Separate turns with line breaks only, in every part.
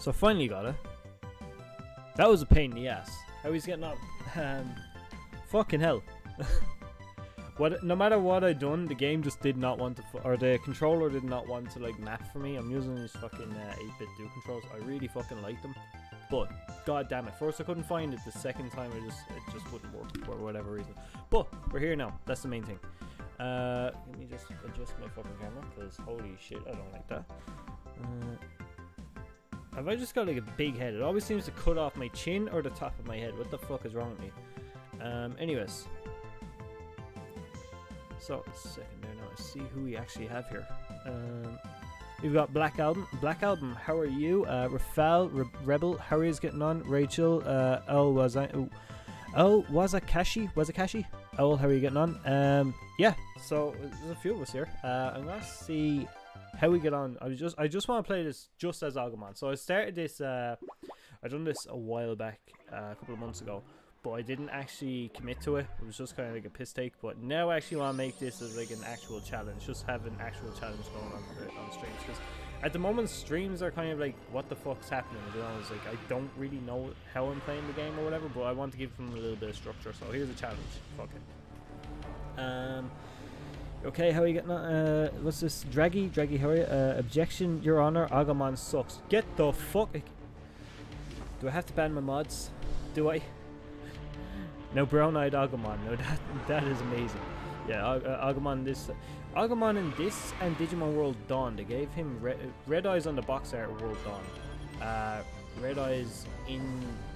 So finally got it. That was a pain in the ass. How he's getting on? Fucking hell. No matter what I done, the game just did not want to, or the controller did not want to like map for me. I'm using these fucking 8-bit do controls. I really fucking like them, but god damn it! First I couldn't find it. The second time it just wouldn't work for whatever reason. But we're here now. That's the main thing. Let me just adjust my fucking camera because holy shit, I don't like that. Have I just got like a big head? It always seems to cut off my chin or the top of my head. What the fuck is wrong with me? Anyways. So, a second there now, I see who we actually have here. We've got Black Album. Black Album, how are you? Rafal, Rebel, how are you getting on? Rachel, Wazakashi? Owl, how are you getting on? Yeah, so there's a few of us here. I'm gonna see how we get on. I just want to play this just as Agumon. So I started this, I done this a while back, a couple of months ago. But I didn't actually commit to it. It was just kind of like a piss take. But now I actually want to make this as like an actual challenge. Just have an actual challenge going on streams. Because at the moment, streams are kind of like, what the fuck's happening? You know, it's like I don't really know how I'm playing the game or whatever. But I want to give them a little bit of structure. So here's a challenge. Fuck it. Okay, how are you getting on? What's this? Draggy, how are you? Objection, Your Honor. Agumon sucks. Get the fuck. Do I have to ban my mods? Do I? No, brown-eyed Agumon. No, that is amazing. Yeah, Agumon in this and Digimon World Dawn. They gave him red eyes on the box art of World Dawn. Red eyes in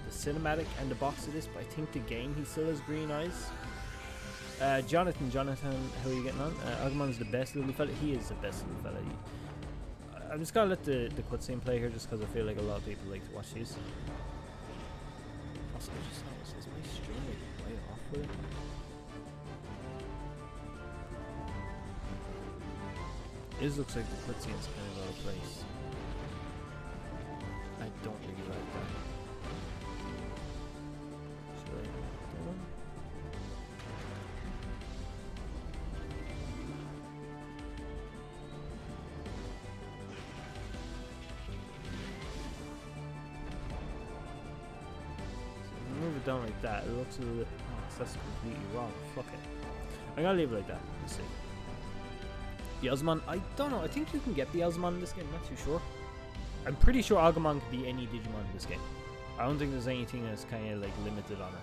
the cinematic and the box of this, but I think the game he still has green eyes. Jonathan, how are you getting on? Agumon's the best little fella. He is the best little fella. I'm just gonna let the cutscene play here, just because I feel like a lot of people like to watch these. Also, I just noticed, is my stream like way off with it? This looks like the cutscene's kind of out of place. I don't really like that. Should I do one? Move it down like that. It looks a little bit. Oh, that's completely wrong. Fuck it. I'm gonna leave it like that. Let's see. Beelzemon, I don't know. I think you can get Beelzemon in this game. I'm not too sure. I'm pretty sure Agumon can be any Digimon in this game. I don't think there's anything that's kind of like limited on it.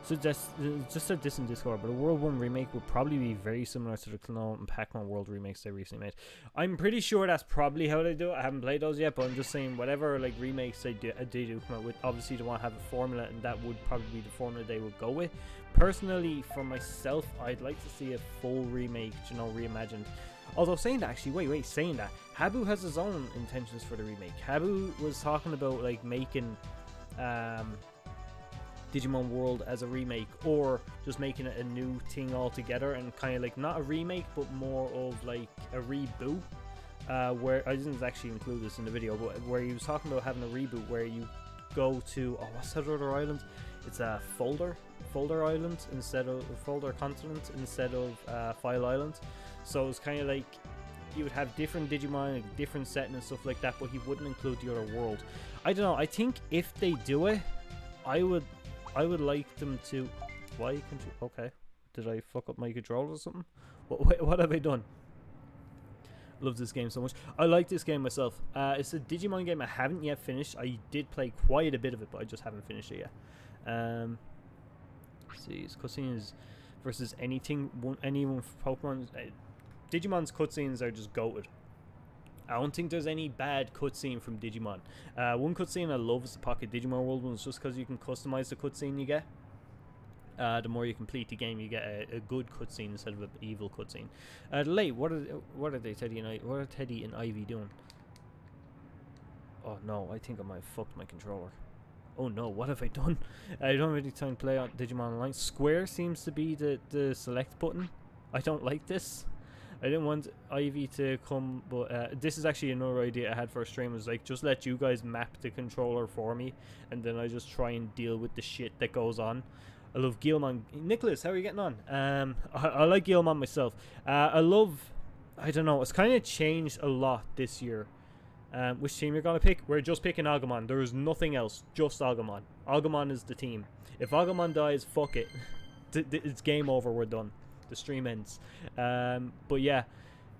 So just said this in Discord, but a World 1 remake would probably be very similar to the Clone and Pac-Man World remakes they recently made. I'm pretty sure that's probably how they do it. I haven't played those yet, but I'm just saying whatever like remakes they do come out with, obviously they want to have a formula, and that would probably be the formula they would go with. Personally, for myself, I'd like to see a full remake, you know, reimagined. Although saying that, actually, wait, saying that, Habu has his own intentions for the remake. Habu was talking about like making Digimon World as a remake, or just making it a new thing altogether, and kind of like not a remake but more of like a reboot, where I didn't actually include this in the video, but where he was talking about having a reboot where you go to, oh, what's that other island? It's a folder island instead of folder continent instead of file island. So it's kind of like you would have different Digimon, like different setting and stuff like that, but he wouldn't include the other world. I don't know. I think if they do it, I would like them to. Why can't you? Okay, did I fuck up my controller or something? What have I done? Love this game so much. I like this game myself. It's a Digimon game I haven't yet finished. I did play quite a bit of it, but I just haven't finished it yet. Let's see, it's cutscenes versus anyone for Pokemon. Digimon's cutscenes are just goated. I don't think there's any bad cutscene from Digimon. One cutscene I love is the Pocket Digimon World one, just because you can customize the cutscene you get. The more you complete the game, you get a good cutscene instead of an evil cutscene. Late, what are they, Teddy and Ivy doing? Oh no, I think I might have fucked my controller. Oh no, what have I done? I don't have any time to play on Digimon Online. Square seems to be the select button. I don't like this. I didn't want Ivy to come, but this is actually another idea I had for a stream. Is like, just let you guys map the controller for me, and then I just try and deal with the shit that goes on. I love Guilmon. Nicholas, how are you getting on? I like Guilmon myself. I don't know, it's kind of changed a lot this year. Which team you're gonna pick? We're just picking Agumon. There is nothing else. Just Agumon. Agumon is the team. If Agumon dies, fuck it. It's game over. We're done. The stream ends. But yeah.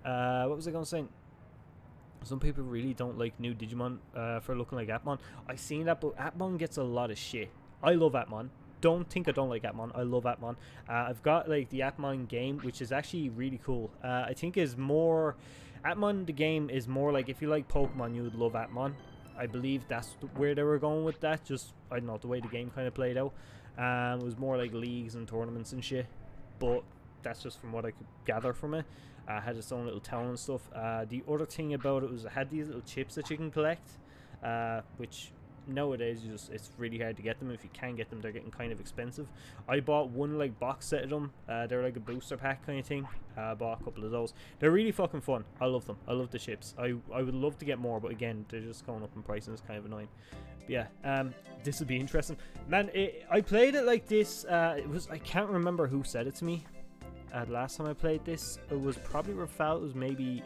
What was I gonna say? Some people really don't like new Digimon for looking like Atmon. I seen that, but Atmon gets a lot of shit. I love Atmon. Don't think I don't like Atmon. I love Atmon. I've got like the Atmon game, which is actually really cool. I think is more Atmon. The game is more like if you like Pokemon, you would love Atmon. I believe that's where they were going with that. Just I don't know the way the game kind of played out. It was more like leagues and tournaments and shit. But that's just from what I could gather from it. Had its own little town and stuff. The other thing about it was it had these little chips that you can collect, which nowadays it's really hard to get them. If you can get them, they're getting kind of expensive. I bought one like box set of them. They're like a booster pack kind of thing. I bought a couple of those. They're really fucking fun. I love them. I love the chips. I would love to get more, but again, they're just going up in price and it's kind of annoying. But yeah, this would be interesting, man. I played it like this. It was I can't remember who said it to me. The last time I played this, it was probably Rafal. It was maybe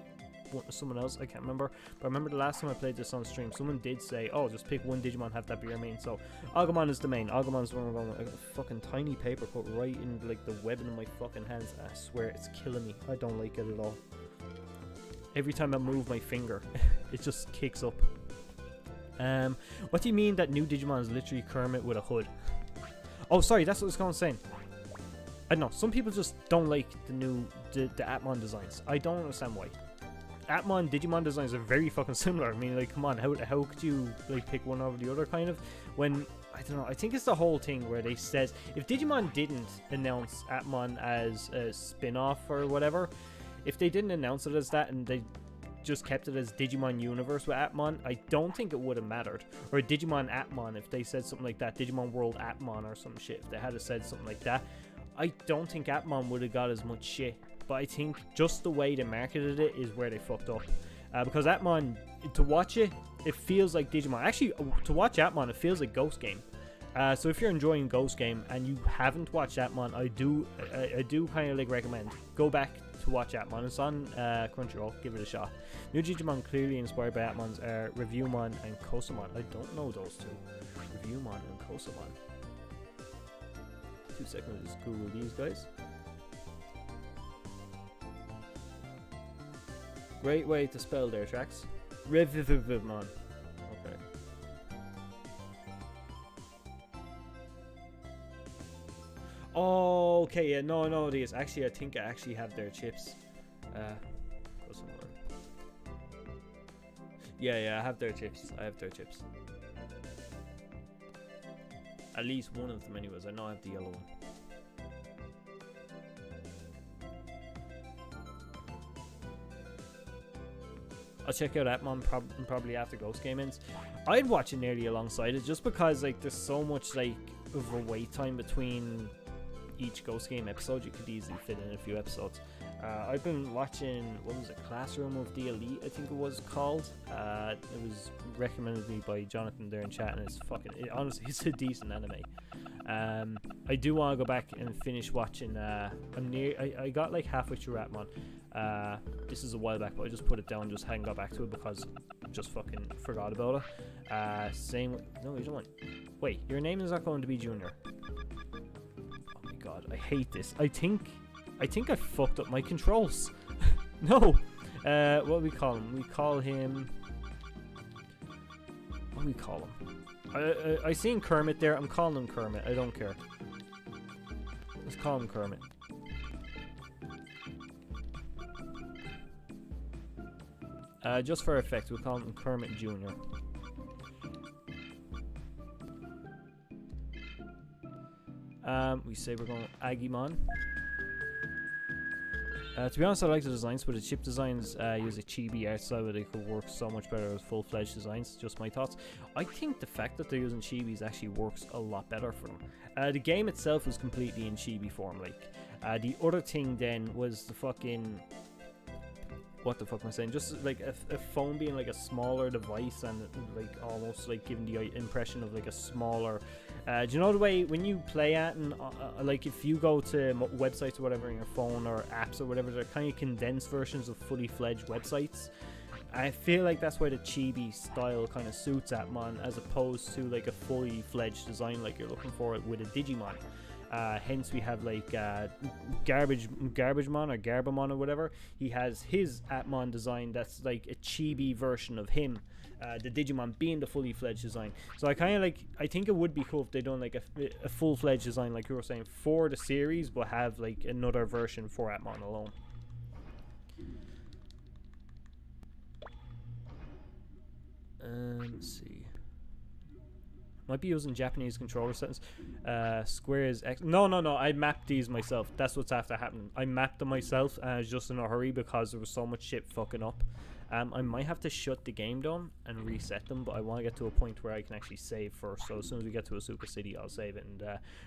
someone else. I can't remember. But I remember the last time I played this on stream, someone did say, "Oh, just pick one Digimon, have that be your main." So Agumon is the main. Agumon's the one we're going with. I got a fucking tiny paper cut right in like the webbing in my fucking hands. I swear it's killing me. I don't like it at all. Every time I move my finger, it just kicks up. What do you mean that new Digimon is literally Kermit with a hood? Oh, sorry, that's what I was going to say. I don't know, some people just don't like the Atmon designs. I don't understand why. Atmon, Digimon designs are very fucking similar. I mean, like, come on, how could you, like, pick one over the other, kind of? When, I don't know, I think it's the whole thing where they says, if Digimon didn't announce Atmon as a spin-off or whatever, if they didn't announce it as that and they just kept it as Digimon Universe with Atmon, I don't think it would have mattered. Or Digimon Atmon, if they said something like that, Digimon World Atmon or some shit, if they had said something like that, I don't think Atmon would have got as much shit, but I think just the way they marketed it is where they fucked up. Because Atmon, to watch it, it feels like Digimon. Actually, to watch Atmon, it feels like Ghost Game. So if you're enjoying Ghost Game and you haven't watched Atmon, I do kind of like recommend go back to watch Atmon. It's on Crunchyroll. Give it a shot. New Digimon clearly inspired by Atmons are Reviewmon and Kosamon. I don't know those two. Reviewmon and Kosamon. 2 seconds, just Google these guys. Great way to spell their tracks. Revivivimon. Okay. Oh, okay, yeah, no, these. Actually, I think I actually have their chips. Yeah, I have their chips. At least one of them anyways. I know I have the yellow one. I'll check out Atmon probably after Ghost Game ends. I'd watch it nearly alongside it just because like there's so much like of a wait time between each Ghost Game episode. You could easily fit in a few episodes. I've been watching, what was it, Classroom of the Elite, I think it was called. It was recommended to me by Jonathan there in chat, and it's honestly, it's a decent anime. I do want to go back and finish watching. I got like halfway through Atmon. This is a while back, but I just put it down, just hadn't got back to it because I just fucking forgot about it. Same, no, you don't want. Wait, your name is not going to be Junior. Oh my god, I hate this. I think I fucked up my controls. No. What do we call him? We call him. What do we call him? I seen Kermit there. I'm calling him Kermit. I don't care. Let's call him Kermit. Just for effect, we'll call him Kermit Jr. We say we're going Agumon. To be honest, I like the designs, but the chip designs use a chibi art style, but they could work so much better as full-fledged designs. Just my thoughts. I think the fact that they're using chibis actually works a lot better for them. The game itself was completely in chibi form. Like the other thing then was the fucking. What the fuck am I saying? Just like a phone being like a smaller device and like almost like giving the impression of like a smaller. Do you know the way when you play at and like if you go to websites or whatever on your phone or apps or whatever, they're kind of condensed versions of fully fledged websites. I feel like that's why the chibi style kind of suits Atmon, as opposed to like a fully fledged design like you're looking for it with a Digimon. Hence we have like Garbagemon or Garbamon or whatever. He has his Atmon design that's like a chibi version of him. The Digimon being the fully fledged design. So I kind of like, I think it would be cool if they done like a full fledged design like you were saying for the series, but have like another version for Atmon alone. Let's see. Might be using Japanese controller settings. Squares X. No. I mapped these myself. That's what's after happening. I mapped them myself, and I was just in a hurry because there was so much shit fucking up. I might have to shut the game down and reset them, but I want to get to a point where I can actually save first. So as soon as we get to Asuka City, I'll save it and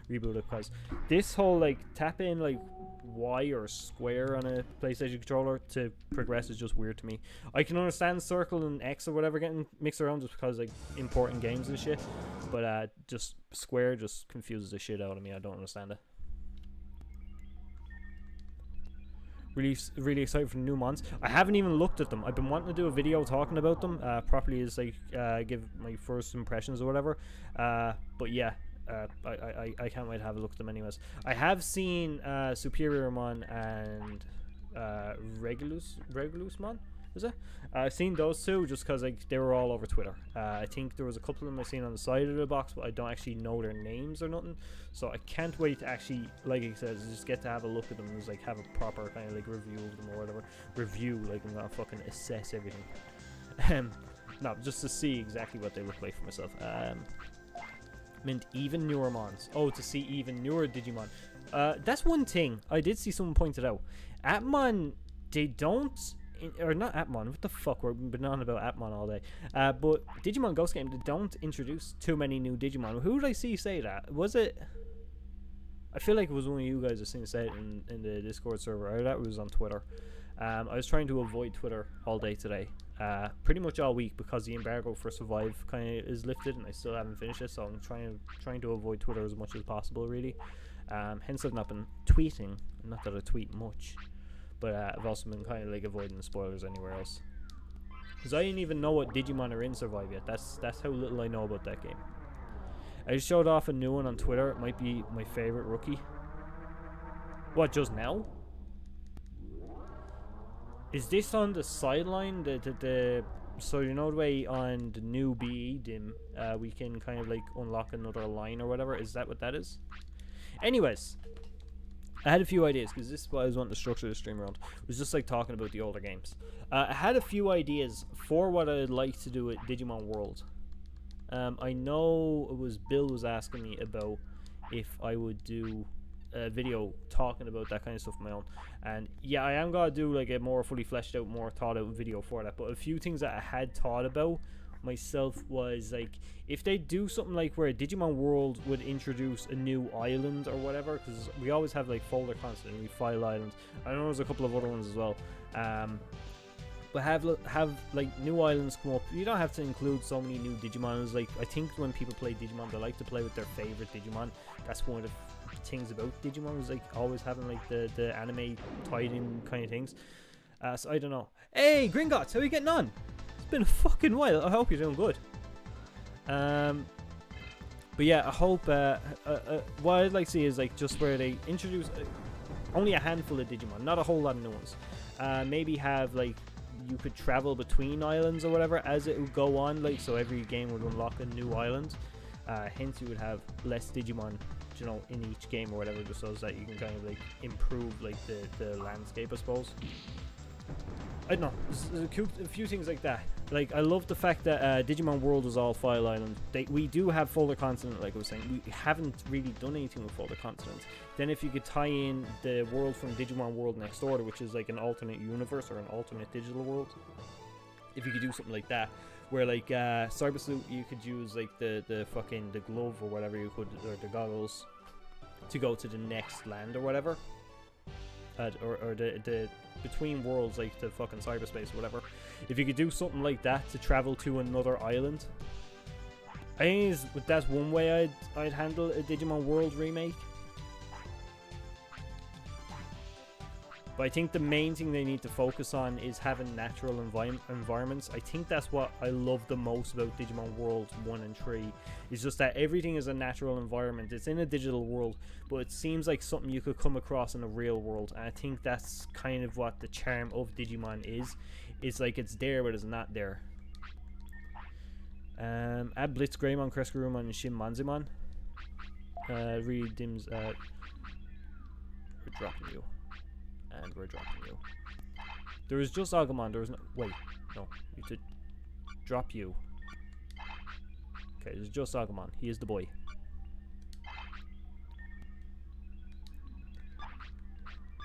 reboot it, because this whole like tap in like Y or square on a PlayStation controller to progress is just weird to me. I can understand circle and X or whatever getting mixed around just because like important games and shit, but just square just confuses the shit out of me. I don't understand it. Really excited for the new mons. I haven't even looked at them. I've been wanting to do a video talking about them properly, as like give my first impressions or whatever. But yeah, I can't wait to have a look at them anyways. I have seen Superiormon and Regulusmon. Is it? I've seen those two just because like they were all over Twitter. I think there was a couple of them I seen on the side of the box, but I don't actually know their names or nothing. So I can't wait to actually, like it says, just get to have a look at them and just like have a proper kind of like review of them or whatever. Review, like I'm gonna fucking assess everything. No, just to see exactly what they look like for myself. Meant even newer mons. Oh, to see even newer Digimon. That's one thing I did see someone pointed out. Atmon, they don't. Or not Atmon, what the fuck, we've been on about Atmon all day. But Digimon Ghost Game, they don't introduce too many new Digimon. Who did I see say that? Was it? I feel like it was one of you guys that seen say it in the Discord server. Or that was on Twitter. I was trying to avoid Twitter all day today. Pretty much all week, because the embargo for Survive kind of is lifted and I still haven't finished it. So I'm trying to avoid Twitter as much as possible, really. Hence I've not been tweeting. Not that I tweet much. But I've also been kind of like avoiding the spoilers anywhere else, because I didn't even know what Digimon are in Survive yet. That's how little I know about that game. I just showed off a new one on Twitter. It might be my favorite rookie. What, just now? Is this on the sideline? So you know the way on the new BE dim we can kind of like unlock another line or whatever? Is that what that is? Anyways, I had a few ideas, because this is what I was wanting to structure the stream around. It was just like talking about the older games. I had a few ideas for what I'd like to do at Digimon World. I know it was Bill was asking me about if I would do a video talking about that kind of stuff on my own. And yeah, I am going to do like a more fully fleshed out, more thought out video for that. But a few things that I had thought about myself was like, if they do something like where Digimon World would introduce a new island or whatever, because we always have like Folder Constant and we File Island. I know there's a couple of other ones as well. But have like new islands come up. You don't have to include so many new Digimons. Like, I think when people play Digimon, they like to play with their favorite Digimon. That's one of the things about Digimon, is like always having like the anime tied in kind of things. So I don't know. Hey Gringotts, how are you getting on? It's been a fucking while. I hope you're doing good. But yeah, I hope what I'd like to see is like just where they introduce only a handful of Digimon, not a whole lot of new ones. Maybe have like, you could travel between islands or whatever as it would go on, like, so every game would unlock a new island. Hence you would have less Digimon, you know, in each game or whatever, just so that you can kind of like improve like the landscape, I suppose. I don't know, there's a few things like that. Like, I love the fact that Digimon World is all File Island. We do have Folder Continent, like I was saying. We haven't really done anything with Folder Continent. Then if you could tie in the world from Digimon World Next Order, which is like an alternate universe or an alternate digital world. If you could do something like that, where like Cyber Sleuth, you could use like the glove or whatever you could, or the goggles, to go to the next land or whatever. Or the between worlds, like the fucking cyberspace or whatever. If you could do something like that to travel to another island, I think that's one way I'd handle a Digimon World remake. But I think the main thing they need to focus on is having natural environments. I think that's what I love the most about Digimon World 1 and 3. It's just that everything is a natural environment. It's in a digital world, but it seems like something you could come across in a real world. And I think that's kind of what the charm of Digimon is. It's like it's there, but it's not there. Add Blitz, Greymon, Crescarumon, and Shin Manzimon. Read Dims. We're dropping you. And we're dropping you. There was just Agumon. There was no. Wait, no. You have to drop you. Okay, there's just Agumon. He is the boy.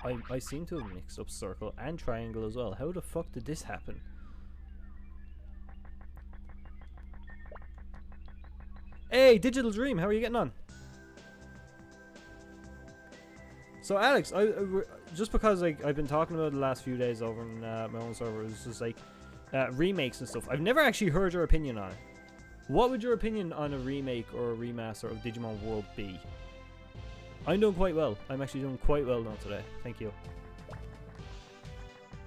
I seem to have mixed up circle and triangle as well. How the fuck did this happen? Hey, Digital Dream, how are you getting on? So Alex, just because like I've been talking about it the last few days over on my own server, it's just like remakes and stuff. I've never actually heard your opinion on it. What would your opinion on a remake or a remaster of Digimon World be? I'm doing quite well. I'm actually doing quite well now today. Thank you.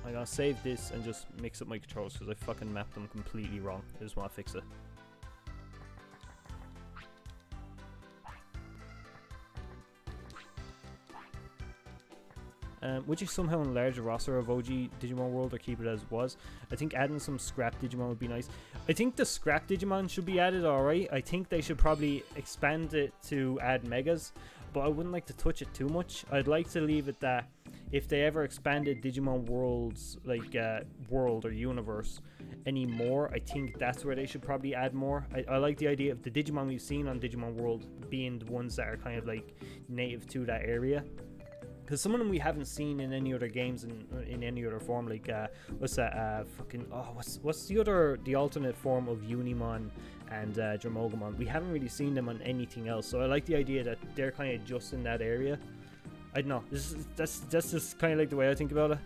I'm gonna save this and just mix up my controls because I fucking mapped them completely wrong. I just want to fix it. Would you somehow enlarge the roster of OG Digimon World or keep it as it was? I think adding some scrap Digimon would be nice. I think the scrap Digimon should be added, alright. I think they should probably expand it to add megas, but I wouldn't like to touch it too much. I'd like to leave it that if they ever expanded Digimon World's like world or universe anymore, I think that's where they should probably add more. I like the idea of the Digimon we've seen on Digimon World being the ones that are kind of like native to that area. Because some of them we haven't seen in any other games in any other form, like what's that what's the alternate form of Unimon and Dromogomon. We haven't really seen them on anything else, so I like the idea that they're kind of just in that area. I don't know, that's just kind of like the way I think about it.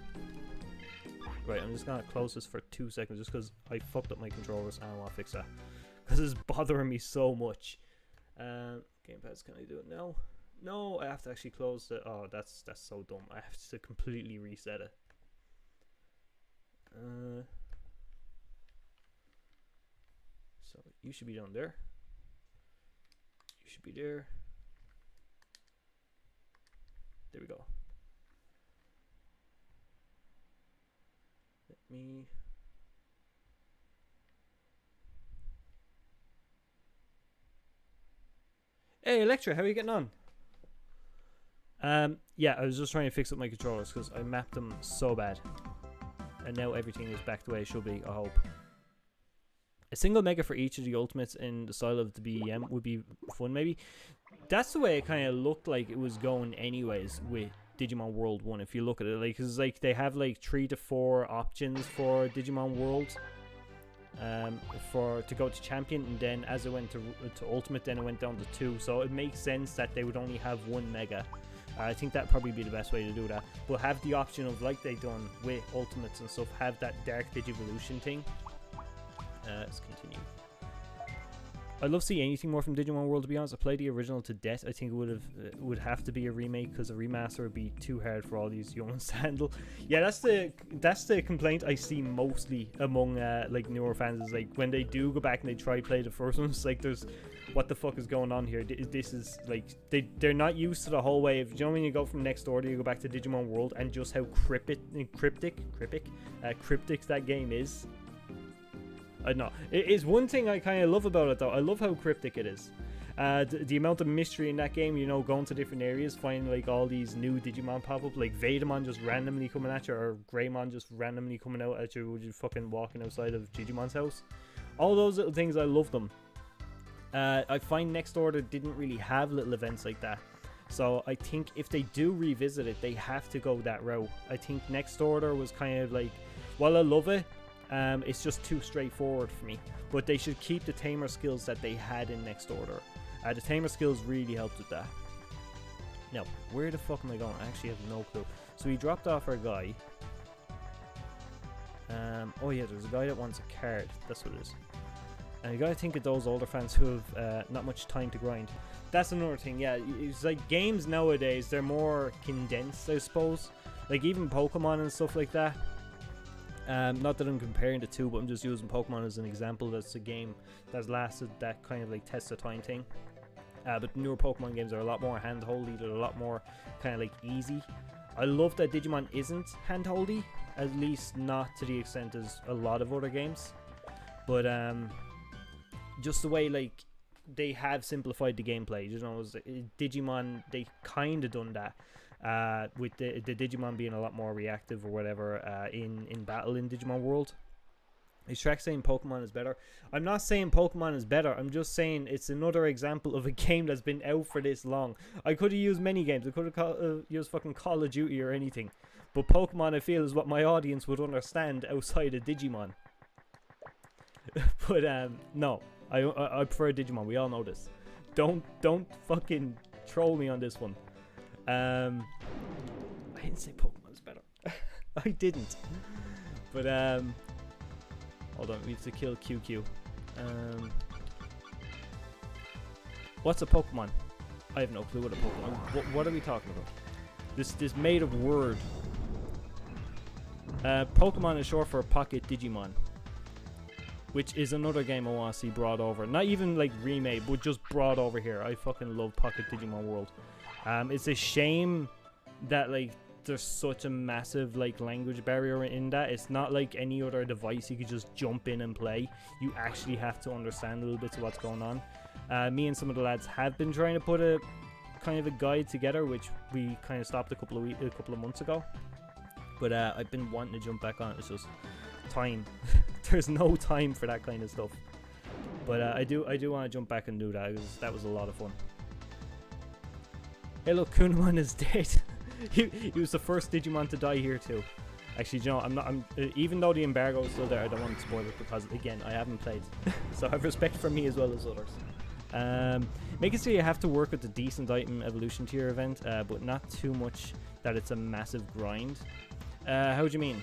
Right, I'm just gonna close this for 2 seconds just because I fucked up my controllers and I want to fix that because it's bothering me so much. Gamepads, can I do it now? No, I have to actually close it. Oh, that's so dumb. I have to completely reset it. So you should be down there. You should be there. There we go. Let me. Hey, Electra, how are you getting on? Yeah, I was just trying to fix up my controllers because I mapped them so bad. And now everything is back the way it should be, I hope. A single mega for each of the ultimates in the style of the BEM would be fun, maybe. That's the way it kind of looked like it was going anyways with Digimon World 1, if you look at it. Like, cause like they have like 3 to 4 options for Digimon World. To go to champion, and then as it went to ultimate, then it went down to 2. So it makes sense that they would only have 1 mega. I think that'd probably be the best way to do that. But have the option of, like they done with ultimates and stuff, have that dark Digivolution thing. Let's continue. I'd love to see anything more from Digimon World, to be honest. I played the original to death. I think it would have to be a remake because a remaster would be too hard for all these young ones to handle. Yeah, that's the complaint I see mostly among like newer fans, is like when they do go back and they try to play the first ones, like there's what the fuck is going on here? This is like they're not used to the whole way of, you know, when you go from next order, you go back to Digimon World, and just how cryptic that game is. I don't know. It is one thing I kind of love about it, though. I love how cryptic it is. The amount of mystery in that game, you know, going to different areas, finding like all these new Digimon pop up, like Vatamon just randomly coming at you, or Greymon just randomly coming out at you when you're fucking walking outside of Digimon's house. All those little things, I love them. I find Next Order didn't really have little events like that. So I think if they do revisit it, they have to go that route. I think Next Order was kind of like, while I love it, it's just too straightforward for me. But they should keep the tamer skills that they had in Next Order. The tamer skills really helped with that. Now, where the fuck am I going? I actually have no clue. So we dropped off our guy. Oh yeah, there's a guy that wants a card. That's what it is. And you gotta think of those older fans who have not much time to grind. That's another thing, yeah. It's like games nowadays, they're more condensed, I suppose. Like even Pokemon and stuff like that. Not that I'm comparing the two, but I'm just using Pokemon as an example. That's a game that's lasted that kind of like test of time thing. But newer Pokemon games are a lot more hand-holdy. They're a lot more kind of like easy. I love that Digimon isn't hand-holdy, at least not to the extent as a lot of other games. But just the way like they have simplified the gameplay, you know, Digimon, they kind of done that with the Digimon being a lot more reactive or whatever in battle in Digimon World. Is Shrek saying Pokemon is better? I'm not saying Pokemon is better. I'm just saying it's another example of a game that's been out for this long. I could have used many games. I could have used fucking Call of Duty or anything. But Pokemon, I feel, is what my audience would understand outside of Digimon. But no, I prefer Digimon. We all know this. Don't fucking troll me on this one. I didn't say Pokemon is better. I didn't. But hold on, we have to kill QQ. What's a Pokemon? I have no clue what a Pokemon. What are we talking about? This made up word. Pokemon is short for Pocket Digimon, which is another game I want to see brought over. Not even like remade, but just brought over here. I fucking love Pocket Digimon World. It's a shame that like there's such a massive like language barrier in that. It's not like any other device you could just jump in and play. You actually have to understand a little bit of what's going on. Me and some of the lads have been trying to put a kind of a guide together, which we kind of stopped a couple of months ago. But I've been wanting to jump back on it. It's just time. There's no time for that kind of stuff. But I do want to jump back and do that, because that was a lot of fun. Hey look, Kunamon is dead. he was the first Digimon to die here too. Actually, you know, even though the embargo is still there, I don't want to spoil it, because again, I haven't played. So I have respect for me as well as others. Make it so you have to work with the decent item evolution tier event, but not too much that it's a massive grind. How do you mean?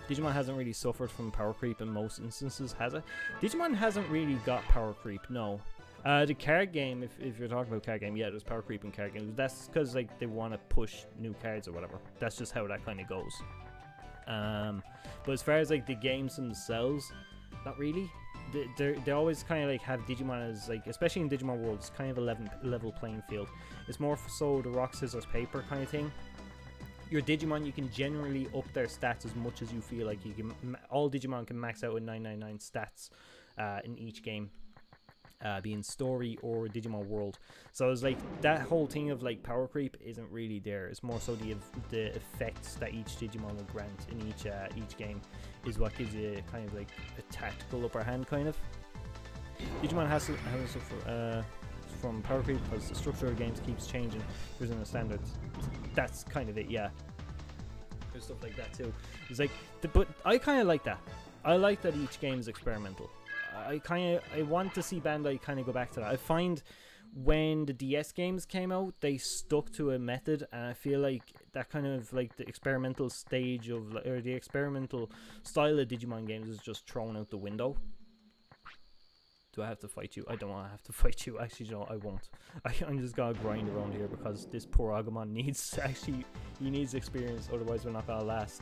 Digimon hasn't really suffered from power creep in most instances, has it? Digimon hasn't really got power creep, no. The card game, if you're talking about card game, yeah, there's power creep in card games. That's because like they want to push new cards or whatever. That's just how that kind of goes. But as far as like the games themselves, not really. They always kind of like have Digimon as like, especially in Digimon World, it's kind of a level playing field. It's more so the rock scissors paper kind of thing. Your Digimon, you can generally up their stats as much as you feel like you can. All Digimon can max out with 999 stats in each game. Being story or Digimon World. So it's like that whole thing of like power creep isn't really there. It's more so the effects that each Digimon will grant in each game is what gives you kind of like a tactical upper hand kind of. Digimon has to suffer from power creep because the structure of games keeps changing. There's no standards. That's kind of it, yeah. There's stuff like that too. It's like, but I kind of like that. I like that each game is experimental. I want to see Bandai kind of go back to that. I find when the DS games came out, they stuck to a method, and I feel like that kind of like the experimental stage of, or the experimental style of Digimon games is just thrown out the window. Do I have to fight you? I don't want to have to fight you. Actually, no, I won't. I'm just gonna grind around here because this poor Agumon needs, actually, he needs experience, otherwise we're not gonna last.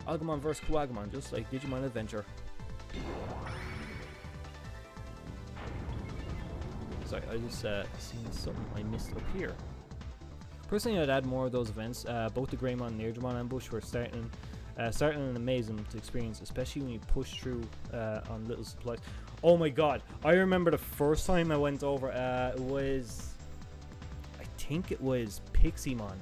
Agumon vs Kuagumon, just like Digimon Adventure. Sorry, I just seen something I missed up here. Personally, I'd add more of those events. Both the Greymon and Neirdramon ambush were starting and amazing to experience, especially when you push through on little supplies. Oh my god, I remember the first time I went over, it was, I think it was Piximon.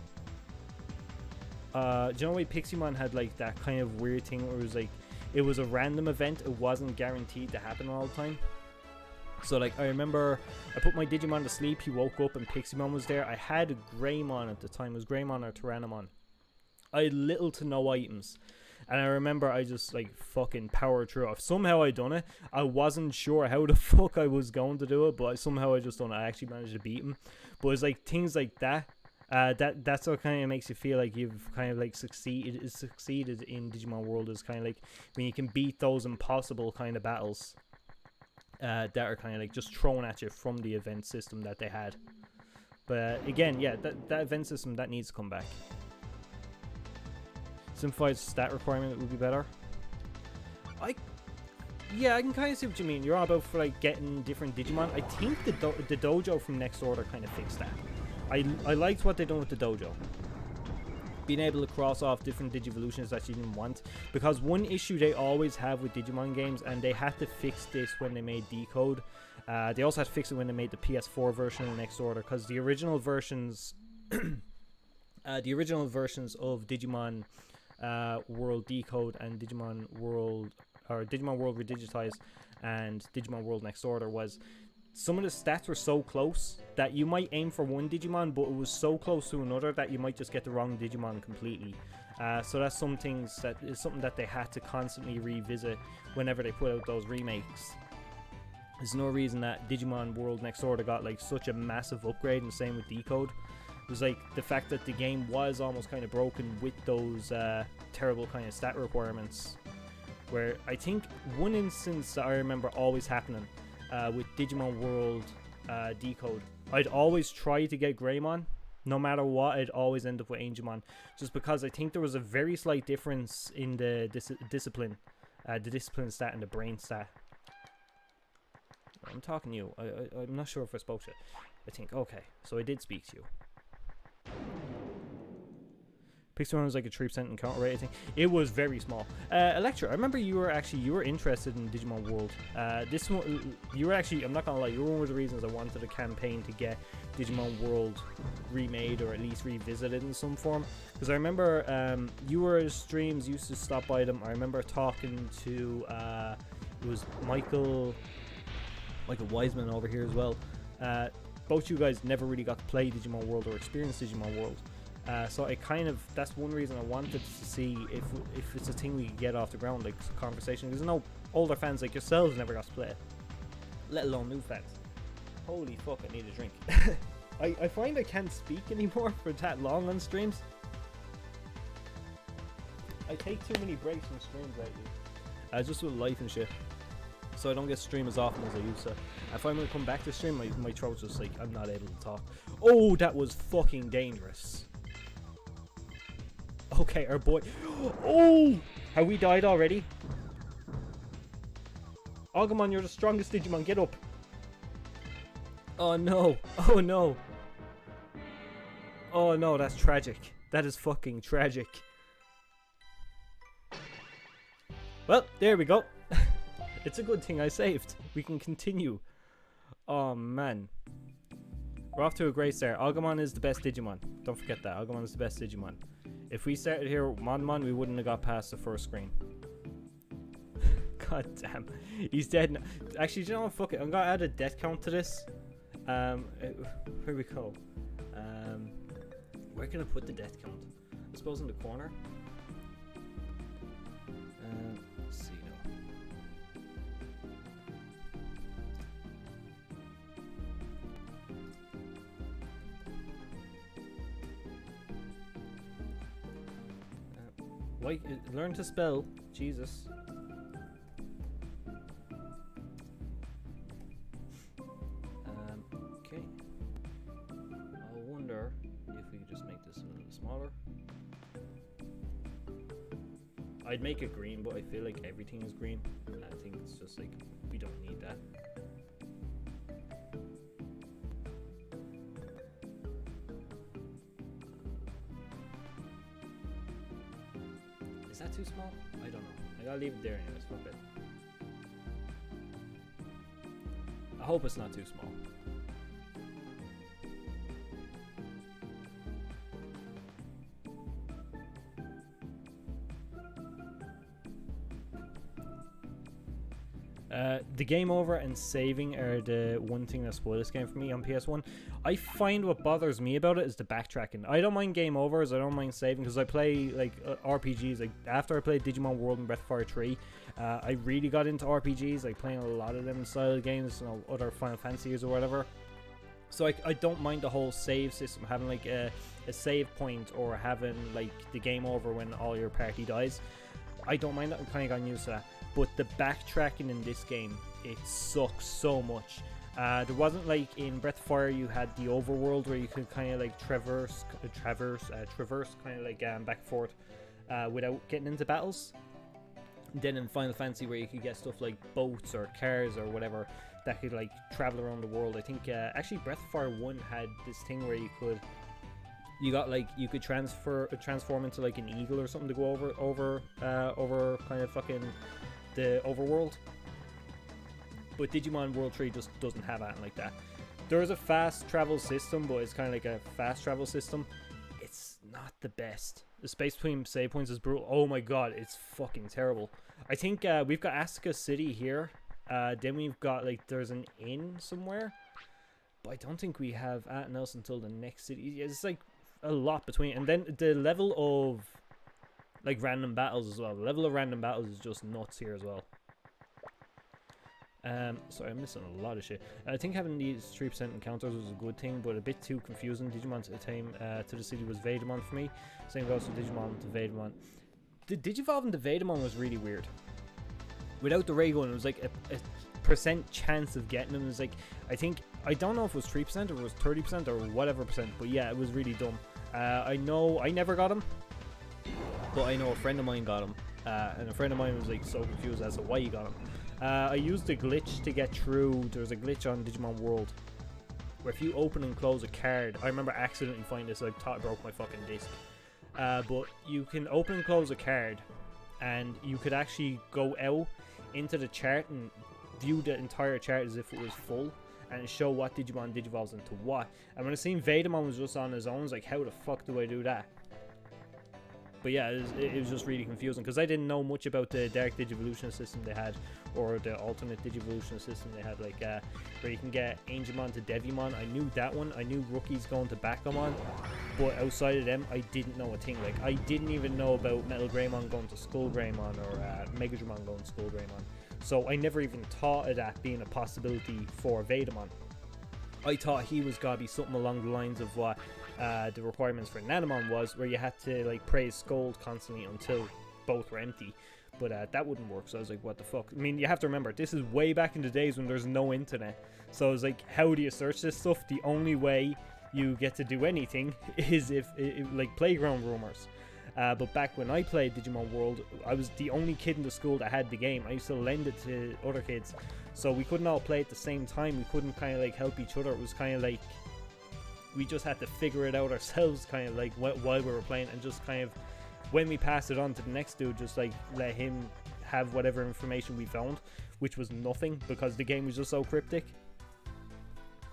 Do you know why Piximon had like that kind of weird thing where it was like, it was a random event, it wasn't guaranteed to happen all the time. So like, I remember I put my Digimon to sleep, he woke up and Piximon was there. I had a Greymon at the time, it was Greymon or Tyrannomon. I had little to no items, and I remember I just like fucking powered through it. Somehow I done it. I wasn't sure how the fuck I was going to do it, but somehow I just done it. I actually managed to beat him. But it's like things like that. That's what kind of makes you feel like you've kind of like succeeded in Digimon World, is kind of like when you can beat those impossible kind of battles that are kind of like just thrown at you from the event system that they had. But again, yeah, that event system that needs to come back. Simplified stat requirement would be better. Yeah, I can kind of see what you mean. You're all about for like getting different Digimon. I think the dojo from Next Order kind of fixed that. I liked what they done with the dojo. Being able to cross off different Digivolutions that you didn't want. Because one issue they always have with Digimon games, and they had to fix this when they made Decode. They also had to fix it when they made the PS4 version of Next Order, because the original versions, of Digimon World Decode and Digimon World Redigitized and Digimon World Next Order was, some of the stats were so close that you might aim for one Digimon, but it was so close to another that you might just get the wrong Digimon completely. So that's something that they had to constantly revisit whenever they put out those remakes. There's no reason that Digimon World Next Order got like such a massive upgrade, and the same with Decode. It was like the fact that the game was almost kind of broken with those terrible kind of stat requirements. Where I think one instance that I remember always happening with Digimon World Decode, I'd always try to get Greymon. No matter what, I'd always end up with Angemon, just because I think there was a very slight difference in the discipline stat and the brain stat. I'm talking to you. I'm not sure if I spoke to you. I think, okay, so I did speak to you. Pixelmon was like a 3% encounter rate, I think. It was very small. Electra, I remember you were interested in Digimon World. This one, you were actually, I'm not gonna lie, you were one of the reasons I wanted a campaign to get Digimon World remade, or at least revisited in some form. Because I remember your streams used to stop by them. I remember talking to, it was Michael Wiseman over here as well. Both you guys never really got to play Digimon World or experience Digimon World. So I kind of, that's one reason I wanted to see if it's a thing we could get off the ground, like conversation, because I know older fans like yourselves never got to play it, let alone new fans. Holy fuck, I need a drink. I find I can't speak anymore for that long on streams. I take too many breaks from streams lately, just with life and shit, so I don't get stream as often as I used to. If I'm gonna come back to stream, my throat's just like, I'm not able to talk. Oh, that was fucking dangerous. Okay, our boy. Oh! Have we died already? Agumon, you're the strongest Digimon. Get up. Oh no. Oh no. Oh no, that's tragic. That is fucking tragic. Well, there we go. It's a good thing I saved. We can continue. Oh man. We're off to a great start. Agumon is the best Digimon. Don't forget that. Agumon is the best Digimon. If we started here with Monmon, we wouldn't have got past the first screen. God damn. He's dead now. Actually, do you know what? Fuck it. I'm going to add a death count to this. Here we go. Where can I put the death count? I suppose in the corner. Let's see now. Learn to spell. Jesus. Okay. I wonder if we could just make this a little smaller. I'd make it green, but I feel like everything is green. And I think it's just like, we don't need that. Is that too small? I don't know. I gotta leave it there anyways. Fuck it. I hope it's not too small. The game over and saving are the one thing that spoiled this game for me on PS1. I find what bothers me about it is the backtracking. I don't mind game overs, I don't mind saving, because I play like RPGs. Like after I played Digimon World and Breath of Fire 3, I really got into RPGs, like playing a lot of them style of games, you know, other Final Fantasies or whatever. So I don't mind the whole save system, having like a save point, or having like the game over when all your party dies. I don't mind that. I'm kind of gotten used to that. But the backtracking in this game, it sucks so much. There wasn't like in Breath of Fire you had the overworld where you could kind of like traverse kind of like back and forth without getting into battles. Then in Final Fantasy where you could get stuff like boats or cars or whatever that could like travel around the world. I think actually Breath of Fire 1 had this thing where you could transform into like an eagle or something to go over kind of fucking the overworld. But Digimon World 3 just doesn't have anything like that. There is a fast travel system, but it's kind of like a fast travel system. It's not the best. The space between save points is brutal. Oh my god, it's fucking terrible. I think we've got Asuka City here. Then we've got like there's an inn somewhere, but I don't think we have anything else until the next city. It's like a lot between, and then the level of like random battles as well. The level of random battles is just nuts here as well. Sorry, I'm missing a lot of shit. I think having these 3% encounters was a good thing, but a bit too confusing. Digimon to tame to the city was Vademon for me. Same goes for Digimon to Vademon. The Digivolving to Vademon was really weird. Without the ray gun, it was like a percent chance of getting him. It was like, I don't know if it was 3% or it was 30% or whatever percent, but yeah, it was really dumb. I know I never got him, but I know a friend of mine got him, and a friend of mine was like so confused as to why he got him. I used a glitch to get through. There's a glitch on Digimon World where if you open and close a card, I remember accidentally finding this, I thought I broke my fucking disc. But you can open and close a card, and you could actually go out into the chart and view the entire chart as if it was full, and show what Digimon digivolves into what. And when I seen Vademon was just on his own, I was like, how the fuck do I do that? But yeah, it was just really confusing because I didn't know much about the Dark Digivolution system they had, or the alternate Digivolution system they had, like where you can get Angemon to Devimon. I knew that one. I knew Rookies going to Bakamon, but outside of them, I didn't know a thing. Like I didn't even know about Metal Greymon going to Skull Greymon, or Megadramon going to Skull Greymon. So I never even thought of that being a possibility for Vademon. I thought he was gonna be something along the lines of what the requirements for Nanamon was, where you had to like praise Scold constantly until both were empty, but that wouldn't work. So I was like, what the fuck? I mean, you have to remember, this is way back in the days when there's no internet, so I was like, how do you search this stuff? The only way you get to do anything is if like playground rumors. But back when I played Digimon World, I was the only kid in the school that had the game. I used to lend it to other kids, so we couldn't all play at the same time. We couldn't kind of like help each other. It was kind of like we just had to figure it out ourselves, kind of like while we were playing, and just kind of when we passed it on to the next dude, just like let him have whatever information we found, which was nothing because the game was just so cryptic.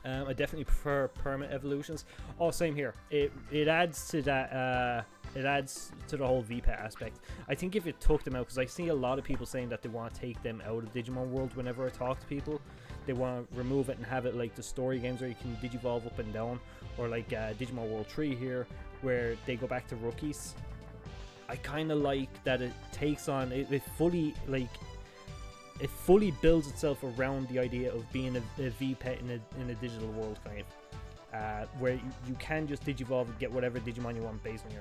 I definitely prefer permanent evolutions. Oh, same here. It adds to that. It adds to the whole VPet aspect. I think if it took them out, because I see a lot of people saying that they want to take them out of Digimon World whenever I talk to people. They want to remove it and have it like the story games where you can digivolve up and down, or like Digimon World 3 here, where they go back to rookies. I kind of like that it takes on, it fully builds itself around the idea of being a VPet in a digital world, kind of. Where you can just digivolve and get whatever Digimon you want based on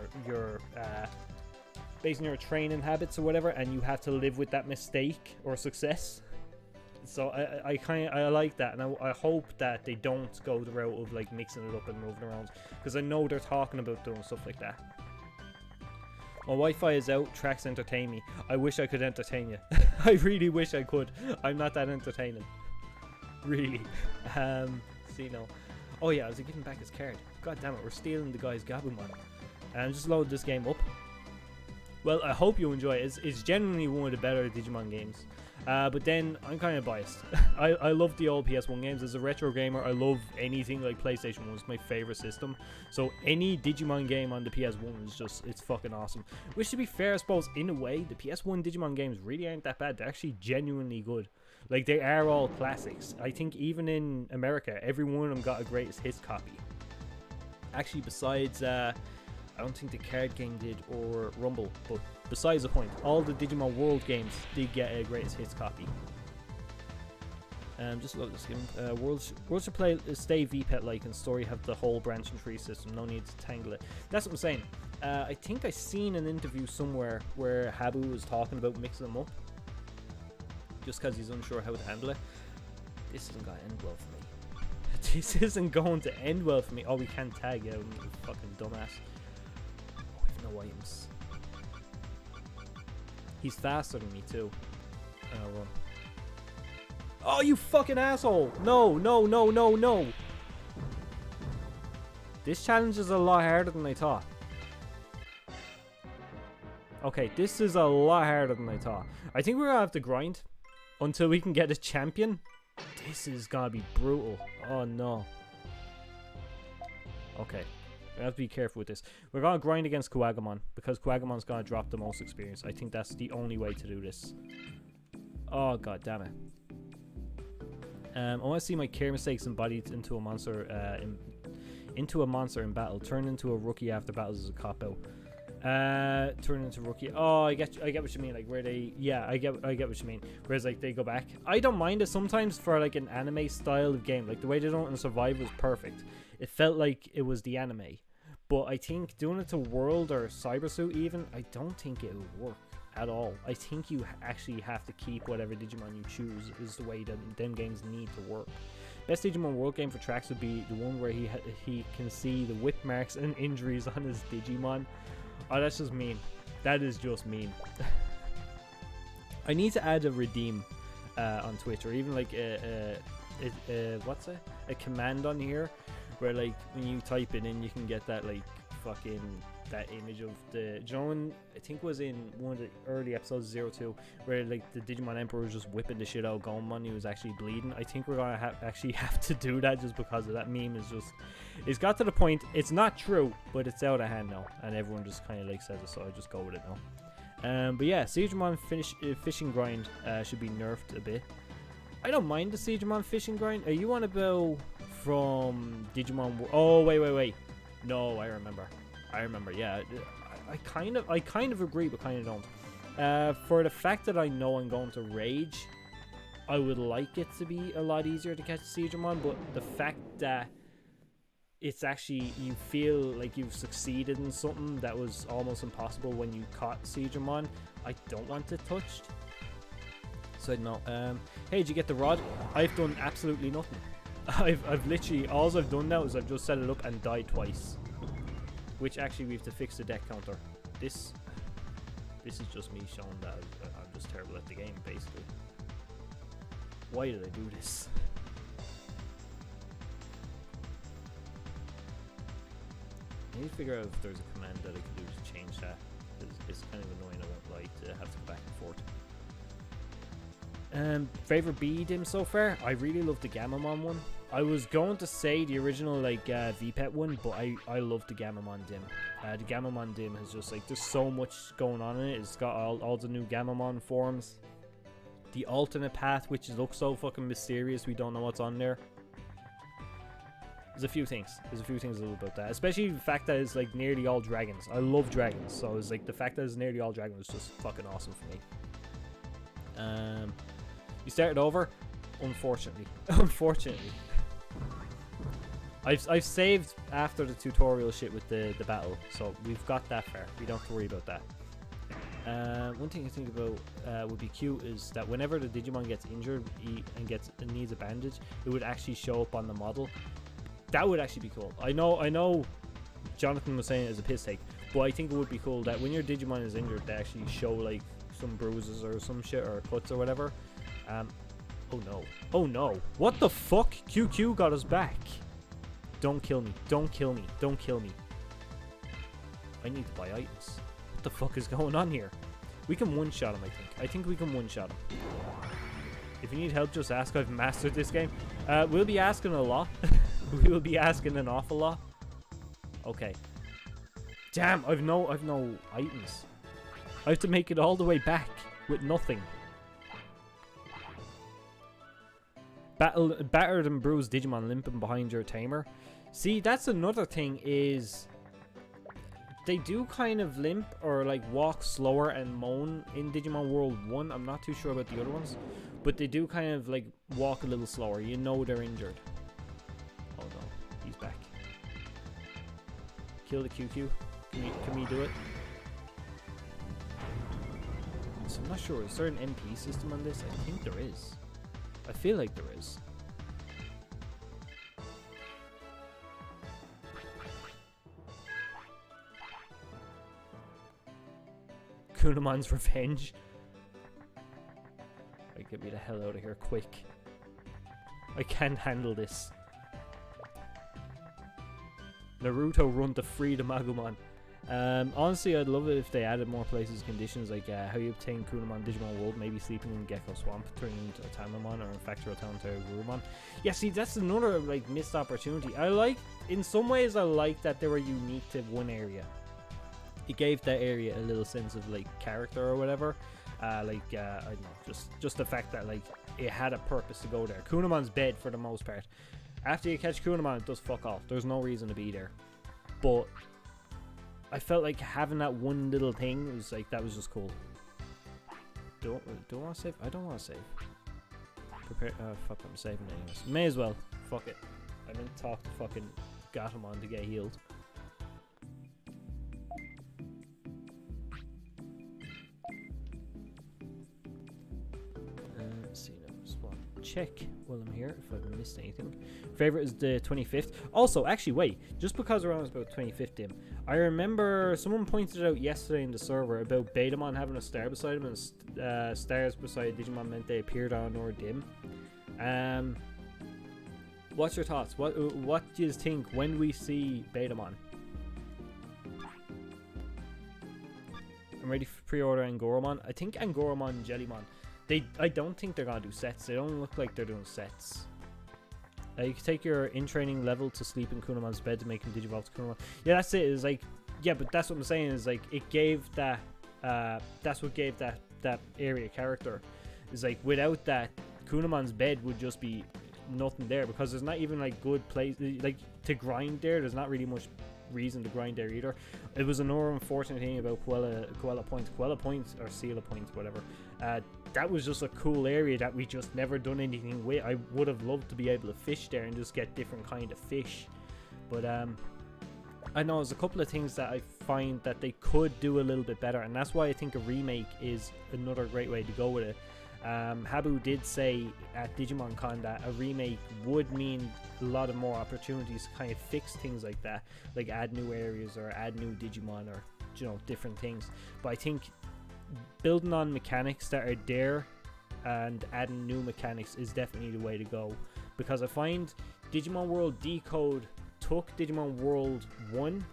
your training habits or whatever, and you have to live with that mistake or success. So I like that, and I hope that they don't go the route of like mixing it up and moving around, because I know they're talking about doing stuff like that. My Wi-Fi is out. Trax, entertain me. I wish I could entertain you. I really wish I could. I'm not that entertaining, really. See now. Oh yeah, I was giving back his card. God damn it, we're stealing the guy's Gammamon. And just load this game up. Well, I hope you enjoy it. It's genuinely one of the better Digimon games. But then, I'm kind of biased. I love the old PS1 games. As a retro gamer, I love anything like PlayStation 1. It's my favorite system. So any Digimon game on the PS1 is just, it's fucking awesome. Which, to be fair, I suppose, in a way, the PS1 Digimon games really aren't that bad. They're actually genuinely good. Like, they are all classics. I think even in America, every one of them got a greatest hits copy. Actually, besides, I don't think the card game did, or Rumble, but besides the point, all the Digimon World games did get a greatest hits copy. Just love this game. Worlds should stay VPet like, and story have the whole branch and tree system. No need to tangle it. That's what I'm saying. I think I seen an interview somewhere where Habu was talking about mixing them up, just because he's unsure how to handle it. This isn't gonna end well for me. This isn't going to end well for me. Oh, we can't tag out, you fucking dumbass. Oh, we have no items. He's faster than me too. Run. Oh, you fucking asshole! No, no, no, no, no! This challenge is a lot harder than I thought. Okay, this is a lot harder than I thought. I think we're gonna have to grind until we can get a champion. This is gonna be brutal. Oh no. Okay, we have to be careful with this. We're gonna grind against Agumon because Agumon's gonna drop the most experience. I think that's the only way to do this. Oh god damn it. I want to see my care mistakes embodied into a monster in battle. Turn into a rookie after battles is a cop out. Turn into rookie. Oh, I get what you mean. Like where they, yeah, I get what you mean. Whereas like they go back. I don't mind it sometimes for like an anime style of game. Like the way they don't survive was perfect. It felt like it was the anime. But I think doing it to World or Cybersuit even, I don't think it would work at all. I think you actually have to keep whatever Digimon you choose is the way that them games need to work. Best Digimon World game for Trax would be the one where he can see the whip marks and injuries on his Digimon. Oh, that's just mean. That is just mean. I need to add a redeem on Twitch, or even like what's it? A command on here where like when you type it in, you can get that like fucking that image of the, you know, when I think it was in one of the early episodes 02 where like the Digimon Emperor was just whipping the shit out of Gammamon, he was actually bleeding. I think we're gonna actually have to do that just because of that meme. Is just, it's got to the point, it's not true, but it's out of hand now, and everyone just kind of like says it, so I just go with it now. But yeah, Digimon fishing grind should be nerfed a bit. I don't mind the Digimon fishing grind. Are you on about from Digimon? Oh wait. No, I remember. Yeah, I kind of agree, but kind of don't. For the fact that I know I'm going to rage, I would like it to be a lot easier to catch Digimon, but the fact that it's actually, you feel like you've succeeded in something that was almost impossible when you caught Digimon, I don't want it touched. So no. Hey, did you get the rod? I've done absolutely nothing. I've literally, all I've done now is I've just set it up and died twice. Which actually we have to fix the deck counter. This is just me showing that I'm just terrible at the game, basically. Why did I do this? I need to figure out if there's a command that I can do to change that. It's kind of annoying, I won't lie, to have to go back and forth. Favorite B dim so far? I really love the Gammamon one. I was going to say the original like VPet one, but I love the Gammamon dim. The Gammamon dim is just like, there's so much going on in it. It's got all the new Gammamon forms. The alternate path, which looks so fucking mysterious, we don't know what's on there. There's a few things I love about that, especially the fact that it's like nearly all dragons. I love dragons, so it's like the fact that it's nearly all dragons is just fucking awesome for me. You started over? Unfortunately. I've saved after the tutorial shit with the battle, so we've got that far. We don't have to worry about that. One thing I think about would be cute is that whenever the Digimon gets injured and needs a bandage, it would actually show up on the model. That would actually be cool. I know Jonathan was saying it as a piss take, but I think it would be cool that when your Digimon is injured, they actually show like some bruises or some shit, or cuts or whatever. Oh no, what the fuck? QQ got us back. Don't kill me. I need to buy items. What the fuck is going on here? We can one-shot him, I think we can one-shot him. If you need help, just ask. I've mastered this game. We'll be asking a lot. We will be asking an awful lot. Okay. Damn, I've no items. I have to make it all the way back with nothing. Battered and bruised Digimon limping behind your tamer. See, that's another thing, is they do kind of limp or like walk slower and moan in Digimon World 1. I'm not too sure about the other ones, but they do kind of like walk a little slower. You know they're injured. Oh no, he's back. Kill the QQ. Can we do it? So I'm not sure. Is there an MP system on this? I think there is. I feel like there is. Kunamon's revenge. Right, get me the hell out of here quick. I can't handle this. Naruto run to freedom Agumon. Honestly, I'd love it if they added more places conditions like how you obtain Kunamon Digimon World, maybe sleeping in Gecko Swamp, turning into a Tamamon, or Infector Town to Agumon. Yeah, see, that's another like missed opportunity. In some ways, I like that they were unique to one area. It gave that area a little sense of like character or whatever. I don't know, just the fact that like it had a purpose to go there. Kunamon's bed for the most part. After you catch Kunamon, it does fuck off. There's no reason to be there. But I felt like having that one little thing was like, that was just cool. Do I want to save? I don't want to save. Prepare. Fuck, I'm saving anyways. May as well. Fuck it. I didn't talk to fucking Gammamon to get healed. Let's see now. Just want to check while I'm here if I've missed anything. Favorite is the 25th. Also, actually, wait. Just because we're on about 25th dim, I remember someone pointed out yesterday in the server about Betamon having a star beside him, and stars beside Digimon meant they appeared on or dim. What's your thoughts? What do you think when we see Betamon? I'm ready for pre-order Angoramon. I think Angoramon and Jellymon. I don't think they're gonna do sets. They don't look like they're doing sets. You can take your in-training level to sleep in Kunamon's bed to make him digivolve to Kunamon. Yeah, that's it. It's like, yeah, but that's what I'm saying is like it gave that. That's what gave that area character. Is like without that, Kunamon's bed would just be nothing there because there's not even like good place like to grind there. There's not really much reason to grind there either. It was another unfortunate thing about Quella Point or Sela Point, whatever. That was just a cool area that we just never done anything with. I would have loved to be able to fish there and just get different kind of fish, but I know there's a couple of things that I find that they could do a little bit better, and that's why I think a remake is another great way to go with it. Habu did say at Digimon Con that a remake would mean a lot of more opportunities to kind of fix things like that, like add new areas or add new Digimon or, you know, different things. But I think building on mechanics that are there and adding new mechanics is definitely the way to go, because I find Digimon World Decode took Digimon World 1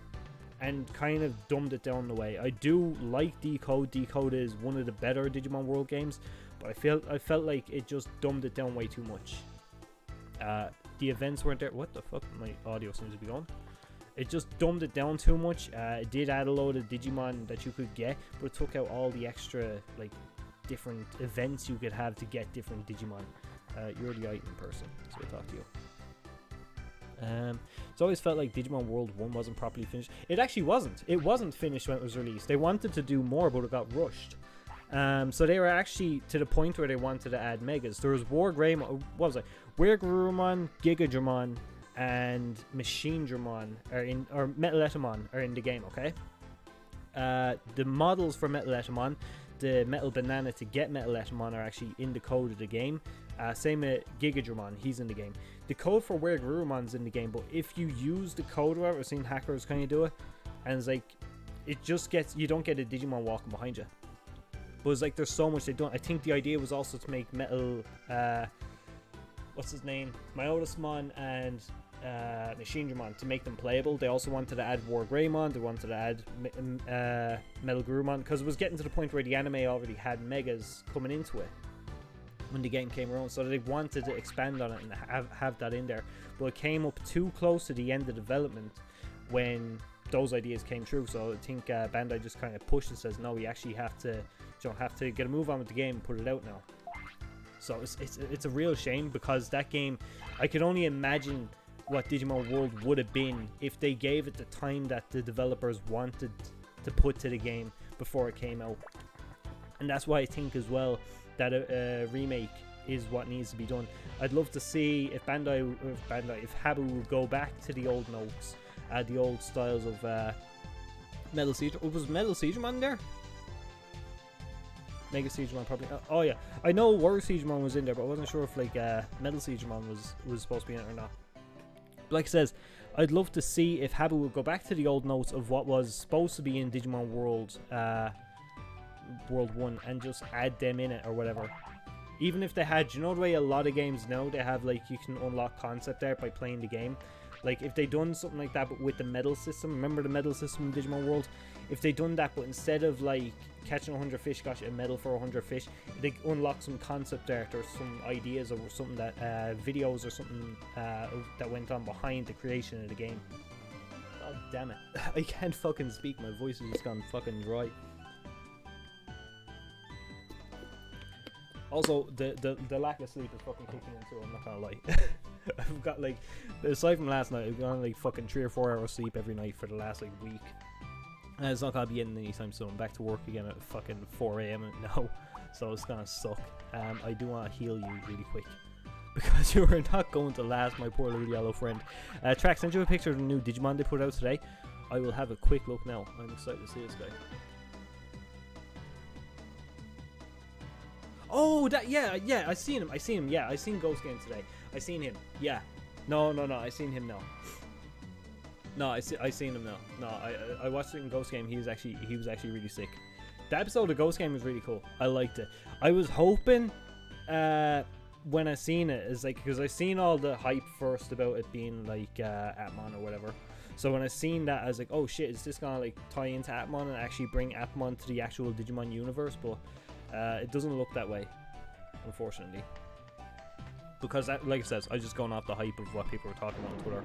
and kind of dumbed it down the way. I do like Decode. Decode is one of the better Digimon World games, but I felt like it just dumbed it down way too much. The events weren't there. What the fuck? My audio seems to be gone. It just dumbed it down too much. It did add a load of Digimon that you could get, but it took out all the extra like different events you could have to get different Digimon. You're the item person, so I'll talk to you. It's always felt like Digimon World 1 wasn't properly finished. It actually wasn't. It wasn't finished when it was released. They wanted to do more, but it got rushed. So they were actually to the point where they wanted to add megas. There was Wargreymon, what was it? Wargrumon, Gigadramon, and Machine Dramon or Metal Etamon are in the game, okay? The models for Metal Etamon, the Metal Banana to get Metal Etamon are actually in the code of the game. Same with Gigadramon, he's in the game. The code for Wargrumon's in the game, but if you use the code, whatever, I've seen hackers kind of do it, and it's like, it just gets, you don't get a Digimon walking behind you. But it's like, there's so much they don't. I think the idea was also to make Metal, what's his name? Myotismon and Machine Dramon, to make them playable. They also wanted to add Wargreymon, they wanted to add Metal Grumon, because it was getting to the point where the anime already had megas coming into it when the game came around, so they wanted to expand on it and have that in there, but it came up too close to the end of development when those ideas came true. So I think Bandai just kind of pushed and says, no, we actually have to get a move on with the game and put it out now. So it's a real shame, because that game, I could only imagine what Digimon World would have been if they gave it the time that the developers wanted to put to the game before it came out. And that's why I think as well that a remake is what needs to be done. I'd love to see if if Habu would go back to the old notes, the old styles of Metal Siege. Oh, was Metal Siegemon there? Mega Siegemon probably. Oh yeah, I know Warrior Siegemon was in there, but I wasn't sure if like Metal Siegemon was supposed to be in it or not. But like it says, I'd love to see if Habu would go back to the old notes of what was supposed to be in Digimon World, World 1, and just add them in it or whatever. Even if they had, you know the way a lot of games now they have like you can unlock concept art by playing the game. Like if they done something like that but with the medal system, remember the medal system in Digimon World? If they done that but instead of like catching 100 fish got you a medal for 100 fish, they unlock some concept art or some ideas or something that videos or something that went on behind the creation of the game. God damn it. I can't fucking speak, my voice has just gone fucking dry. Also, the lack of sleep is fucking kicking in too, I'm not gonna lie. I've got like, aside from last night, I've got like fucking 3 or 4 hours sleep every night for the last like week. And it's not gonna be ending anytime soon. I'm back to work again at fucking 4 AM now, so it's gonna suck. I do want to heal you really quick, because you are not going to last, my poor little yellow friend. Trax, send you a picture of the new Digimon they put out today. I will have a quick look now. I'm excited to see this guy. Oh, that, yeah, I seen him, yeah, I seen Ghost Game today. I seen him, yeah. No, I seen him now. No, I seen him now. No, I watched it in Ghost Game. He was actually really sick. The episode of Ghost Game was really cool. I liked it. I was hoping when I seen it is like, because I seen all the hype first about it being like Atmon or whatever. So when I seen that, I was like, oh shit, is this gonna like tie into Atmon and actually bring Atmon to the actual Digimon universe? But it doesn't look that way, unfortunately. Because that, like I said, I just going off the hype of what people were talking about on Twitter.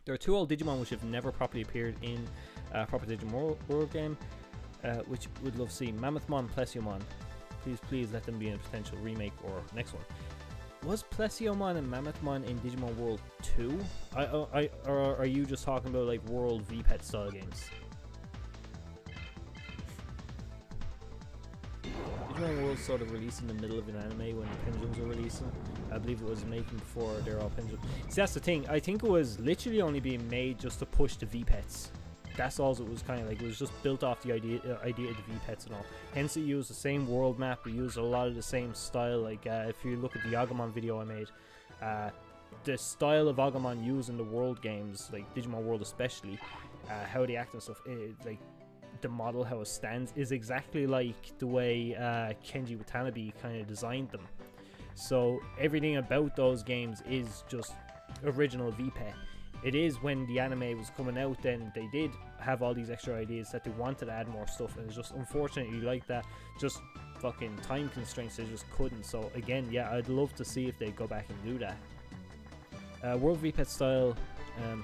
There are 2 old Digimon which have never properly appeared in a proper Digimon World game, which would love to see. Mammothmon and Plesiomon. Please let them be in a potential remake or next one. Was Plesiomon and Mammothmon in Digimon World 2? Or are you just talking about like World VPet style games? Digimon World sort of released in the middle of an anime when the pendulums were releasing. I believe it was making before they're all pendulums. See, that's the thing. I think it was literally only being made just to push the VPets. That's all it was kind of like. It was just built off the idea of the VPets and all. Hence, it used the same world map. It used a lot of the same style. Like if you look at the Agumon video I made, the style of Agumon used in the World games, like Digimon World especially, how they act and stuff, like the model, how it stands, is exactly like the way Kenji Watanabe kind of designed them. So everything about those games is just original VPet. It is when the anime was coming out, then they did have all these extra ideas that they wanted to add more stuff, and it's just unfortunately like that, just fucking time constraints, they just couldn't. So again, yeah, I'd love to see if they go back and do that. World VPet style,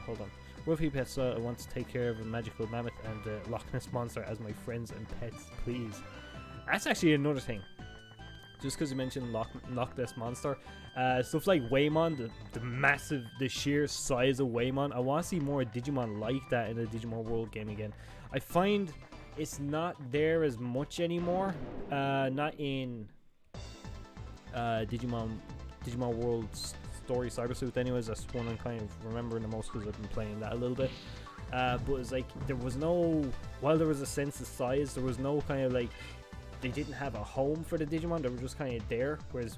hold on. World VPet style, I want to take care of a magical mammoth and the Loch Ness monster as my friends and pets, please. That's actually another thing. Just because you mentioned Loch Ness monster, stuff like Waymon, the sheer size of Waymon, I want to see more Digimon like that in the Digimon World game again. I find it's not there as much anymore, not in Digimon World Story Cyber Sleuth anyways. That's one I'm kind of remembering the most because I've been playing that a little bit. But it's like, there was no, while there was a sense of size, there was no kind of like, they didn't have a home for the Digimon, they were just kind of there, whereas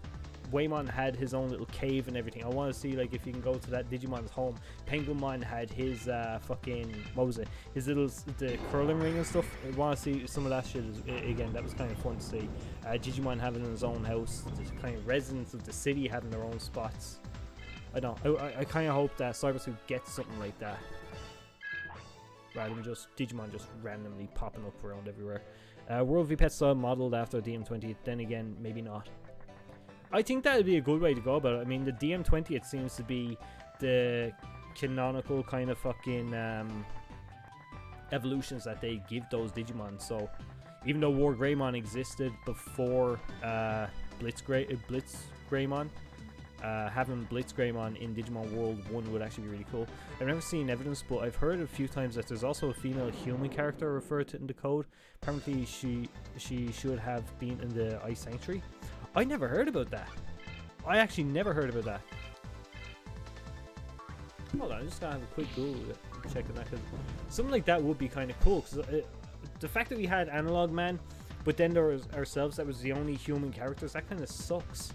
Waymon had his own little cave and everything. I want to see, like, if you can go to that Digimon's home. Penguinmon had his fucking, what was it, his little, the curling ring and stuff. I want to see some of that shit again. That was kind of fun to see. Digimon having his own house, the kind of residents of the city having their own spots. I don't know, I kind of hope that Cyber Sleuth gets something like that, rather than just Digimon just randomly popping up around everywhere. World VPet style modeled after DM20, then again, maybe not. I think that would be a good way to go about it. I mean, the DM20, it seems to be the canonical kind of fucking evolutions that they give those Digimon. So, even though War Greymon existed before Blitz Greymon, having Blitzgreymon in Digimon World 1 would actually be really cool. I've never seen evidence, but I've heard a few times that there's also a female human character referred to in the code. Apparently she should have been in the Ice Sanctuary. I never heard about that. I actually never heard about that. Hold on, I'm just gonna have a quick Google check on that, because something like that would be kind of cool. Because the fact that we had Analog Man, but then there was ourselves that was the only human characters, that kind of sucks.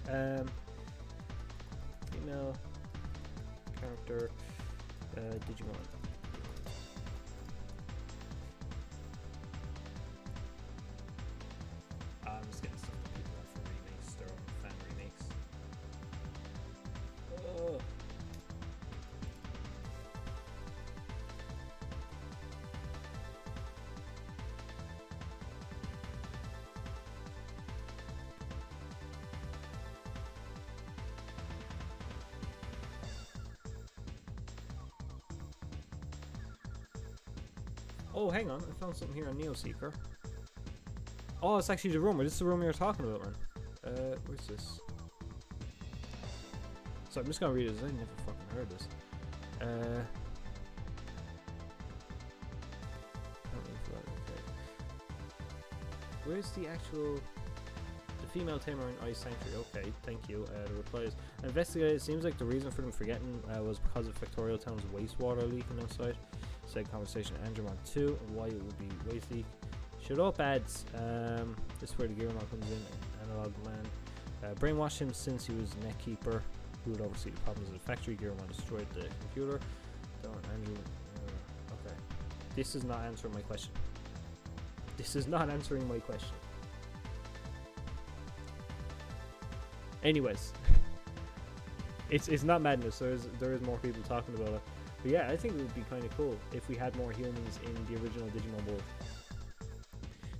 Female character, Digimon. I'm just getting stuff that people have for remakes, their own fan remakes. Oh, hang on, I found something here on Neoseeker. Oh, it's actually the rumor. This is the rumor you're talking about, man. Where's this? So I'm just gonna read this. I never fucking heard this. Okay. Where's the actual... The female tamer in Ice Sanctuary. Okay, thank you. The reply is, investigated. It seems like the reason for them forgetting was because of Factorial Town's wastewater leaking outside. Said conversation Agumon 2 and why it would be waste leak. Shut up, ads. This is where the Gammamon comes in. Analog Man. Brainwashed him since he was net keeper, who would oversee the problems of the factory. Gammamon destroyed the computer. Okay. This is not answering my question. This is not answering my question. Anyways. It's not madness. There is more people talking about it. But yeah, I think it would be kind of cool if we had more humans in the original Digimon World.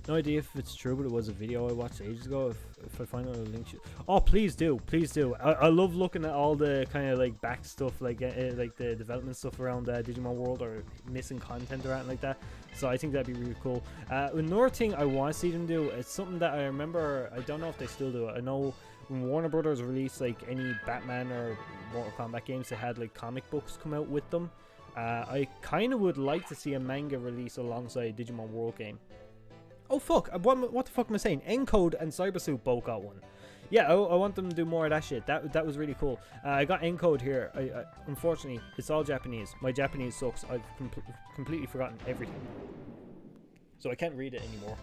No idea if it's true, but it was a video I watched ages ago. If I find out a link, oh please do, please do. I love looking at all the kind of like back stuff, like the development stuff around Digimon World or missing content or anything like that. So I think that'd be really cool. Another thing I want to see them do, it's something that I remember. I don't know if they still do it. I know when Warner Brothers released like any Batman or Mortal Kombat games, they had like comic books come out with them. I kind of would like to see a manga release alongside Digimon World game. Oh fuck, what the fuck am I saying? Encode and Cybersuit both got one. Yeah, I want them to do more of that shit. That was really cool. I got Encode here. I unfortunately, it's all Japanese. My Japanese sucks. I've completely forgotten everything, so I can't read it anymore.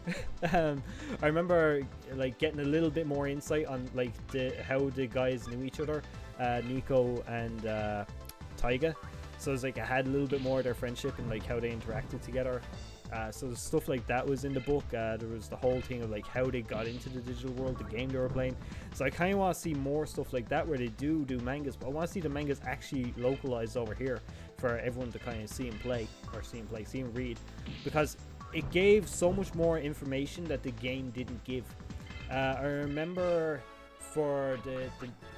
I remember like getting a little bit more insight on like how the guys knew each other, Nico and Taiga. So it's like I had a little bit more of their friendship and like how they interacted together. So stuff like that was in the book. There was the whole thing of like how they got into the digital world, the game they were playing. So I kind of want to see more stuff like that where they do mangas, but I want to see the mangas actually localized over here for everyone to kind of see and play, or see and read, because it gave so much more information that the game didn't give. I remember for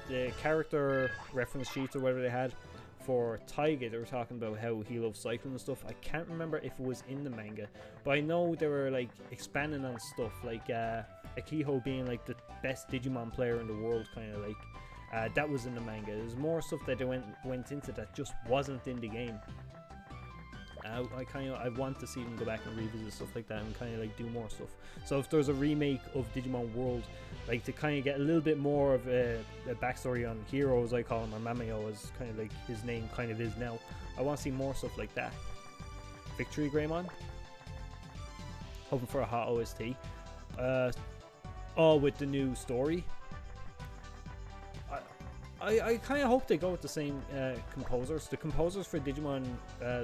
the character reference sheets or whatever they had for Taiga, they were talking about how he loves cycling and stuff. I can't remember if it was in the manga, but I know they were like expanding on stuff like Akiho being like the best Digimon player in the world, kind of like that was in the manga. There's more stuff that they went into that just wasn't in the game. I want to see them go back and revisit stuff like that and kind of like do more stuff. So if there's a remake of Digimon World, like to kind of get a little bit more of a backstory on Hero, as I call him, or Mameo as kind of like his name kind of is now, I want to see more stuff like that. Victory Greymon, hoping for a hot OST. With the new story, I kind of hope they go with the same composers. The composers for Digimon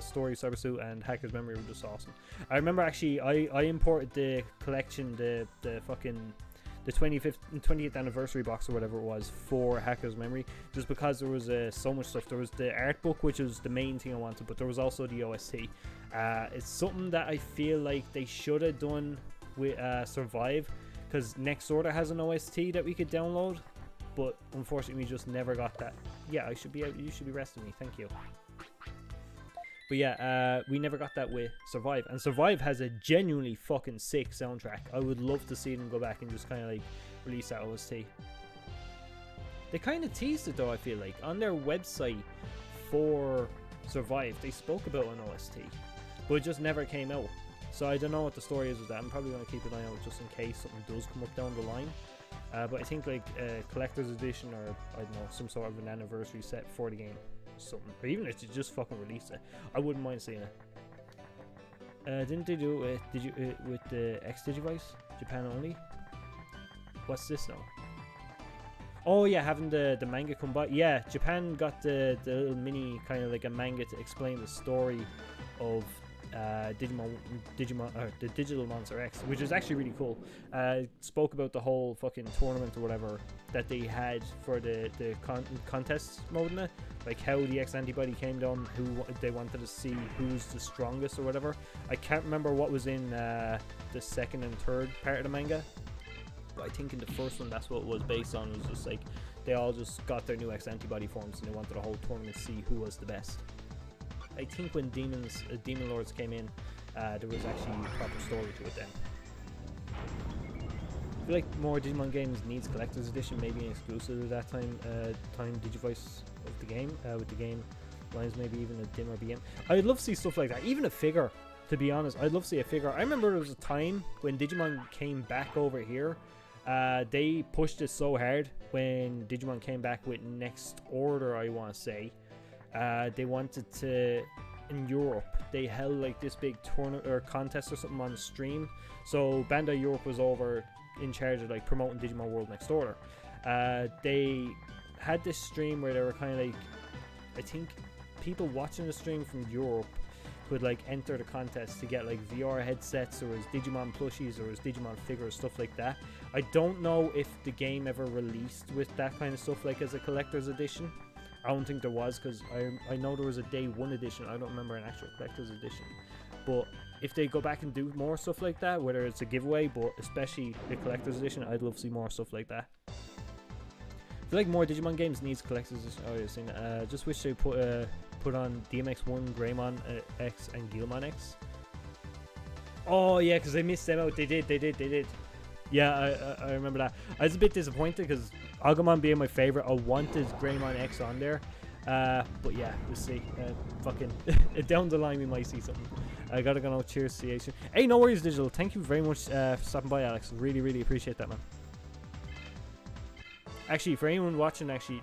Story, Cybersuit, and Hacker's Memory were just awesome. I remember actually I imported the collection, the 20th anniversary box or whatever it was for Hacker's Memory, just because there was so much stuff. There was the art book, which was the main thing I wanted, but there was also the OST. It's something that I feel like they should have done with Survive, because Next Order has an OST that we could download. But unfortunately, we just never got that. Yeah, you should be resting me. Thank you. But yeah, we never got that with Survive. And Survive has a genuinely fucking sick soundtrack. I would love to see them go back and just kind of like release that OST. They kind of teased it though, I feel like. On their website for Survive, they spoke about an OST, but it just never came out. So I don't know what the story is with that. I'm probably going to keep an eye out just in case something does come up down the line. But I think like a collector's edition, or I don't know, some sort of an anniversary set for the game, something, or even if you just fucking release it, I wouldn't mind seeing it. Didn't they do it with the X Digivice? Japan only? What's this now? Oh yeah, having the manga come by. Yeah, Japan got the little mini kind of like a manga to explain the story of Digimon or the Digital Monster X, which is actually really cool. Spoke about the whole fucking tournament or whatever that they had for the contest mode in it, like how the X antibody came down, who they wanted to see who's the strongest or whatever. I can't remember what was in the second and third part of the manga, but I think in the first one that's what it was based on. It was just like they all just got their new X antibody forms and they wanted a whole tournament to see who was the best. I think when Demon Lords came in, there was actually a proper story to it then. I feel like more Digimon games needs collector's edition, maybe an exclusive at that time Digivice of the game, with the game lines, maybe even a dim or BM. I'd love to see stuff like that, even a figure, to be honest. I'd love to see a figure. I remember there was a time when Digimon came back over here, they pushed it so hard when Digimon came back with Next Order, I want to say. They wanted to, in Europe, they held like this big tournament or contest or something on the stream. So Bandai Europe was over in charge of like promoting Digimon World Next Order. They had this stream where they were kind of like, I think people watching the stream from Europe could like enter the contest to get like VR headsets, or as Digimon plushies, or as Digimon figures, stuff like that. I don't know if the game ever released with that kind of stuff like as a collector's edition. I don't think there was, because I know there was a day one edition. I don't remember an actual collector's edition. But if they go back and do more stuff like that, whether it's a giveaway, but especially the collector's edition, I'd love to see more stuff like that. I feel like more Digimon games needs collector's edition. Oh, you're saying that. Just wish they put on DMX1, Greymon X, and Gilmon X. Oh yeah, because they missed them out. They did. Yeah, I remember that. I was a bit disappointed because Agumon being my favorite, I wanted Greymon X on there. But yeah, we'll see. Fucking down the line we might see something. I gotta go now. Cheers, see. Hey, no worries, Digital. Thank you very much for stopping by, Alex. Really appreciate that, man. Actually, for anyone watching, actually,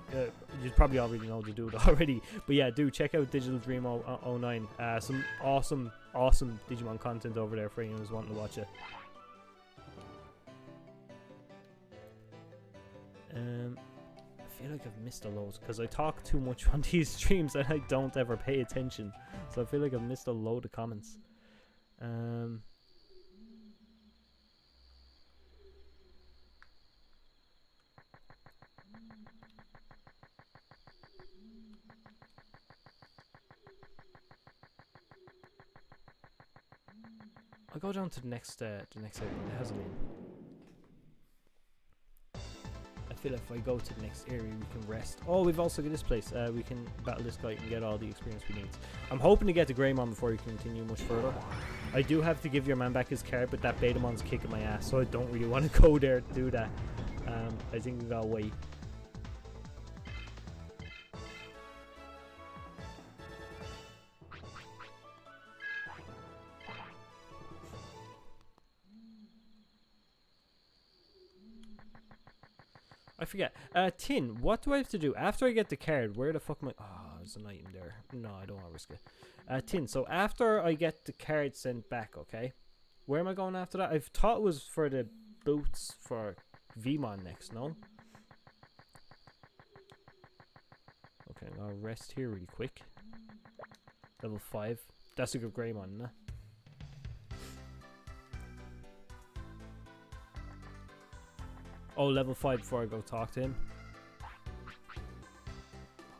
you probably already know to do it already. But yeah, do check out Digital Dream 09. Some awesome Digimon content over there for anyone who's wanting to watch it. I feel like I've missed a load because I talk too much on these streams and I don't ever pay attention. So I feel like I've missed a load of comments. I'll go down to the next area. It hasn't been. I feel if I go to the next area, we can rest. Oh, we've also got this place. We can battle this guy and get all the experience we need. I'm hoping to get to Greymon before we continue much further. I do have to give your man back his card, but that Betamon's kicking my ass, so I don't really want to go there to do that. I think we gotta wait. I forget. Tin, what do I have to do? After I get the card, where the fuck am I? Oh, there's an item there. No, I don't want to risk it. Tin, so after I get the card sent back, okay? Where am I going after that? I thought it was for the boots for Vmon next, no? Okay, I'll rest here really quick. Level 5. That's a good Greymon, isn't it? Oh, level 5 before I go talk to him.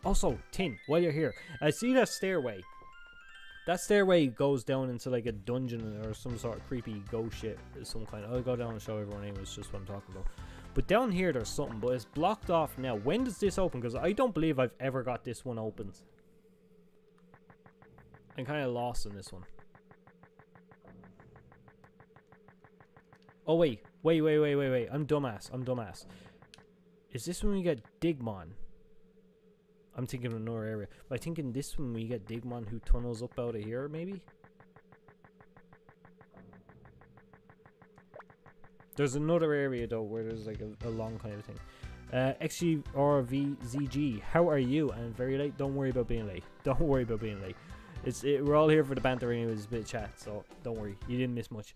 Also, Tin, while you're here, I see that stairway. That stairway goes down into like a dungeon or some sort of creepy ghost shit of some kind. I'll go down and show everyone anyway, it's just what I'm talking about. But down here there's something, but it's blocked off now. When does this open? Because I don't believe I've ever got this one opened. I'm kind of lost in this one. Oh, wait. I'm dumbass. Is this when we get Digimon? I'm thinking of another area. But I think in this one we get Digimon who tunnels up out of here, maybe? There's another area though where there's like a long kind of thing. XG or VZG, how are you? And very late. Don't worry about being late. Don't worry about being late. We're all here for the banter anyways, a bit of chat, so don't worry. You didn't miss much.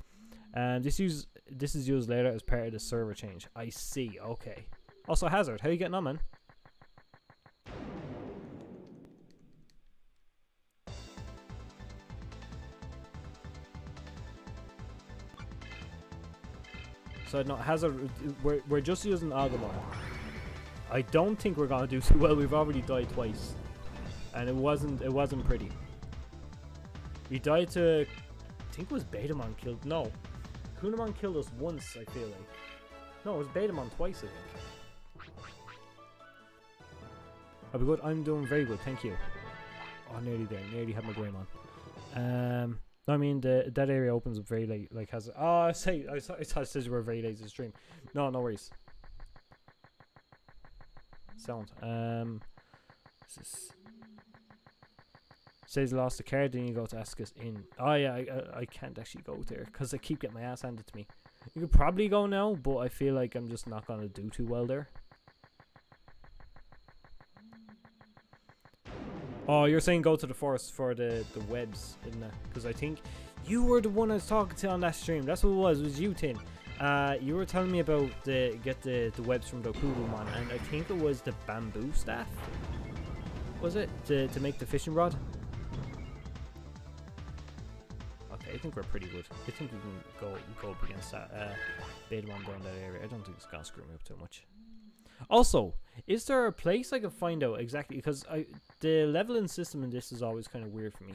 This is used later as part of the server change. I see. Okay. Also, Hazard, how you getting on, man? So no, Hazard, we're just using Agumon. I don't think we're gonna do too well. We've already died twice, and it wasn't pretty. We died to, I think it was Betamon killed. No, Kunamon killed us once. I feel like. No, it was Betamon twice. I think. I'll be good. I'm doing very good. Thank you. Oh, nearly there. Nearly had my Greymon. I mean, that area opens up very late. Like has. Oh, I thought it says you were very late to stream. No, no worries. Sound. Says lost the card, then you go to ask us in. Oh yeah, I can't actually go there because I keep getting my ass handed to me. You could probably go now, but I feel like I'm just not gonna do too well there. Oh, you're saying go to the forest for the webs, isn't it? Because I think you were the one I was talking to on that stream. That's what it was. It was you, Tin. You were telling me about get the webs from the Agumon, and I think it was the bamboo staff. Was it to make the fishing rod? Okay, I think we're pretty good. I think we can go up against that Betamon down that area. I don't think it's gonna screw me up too much. Also, is there a place I can find out exactly? Because the leveling system in this is always kind of weird for me.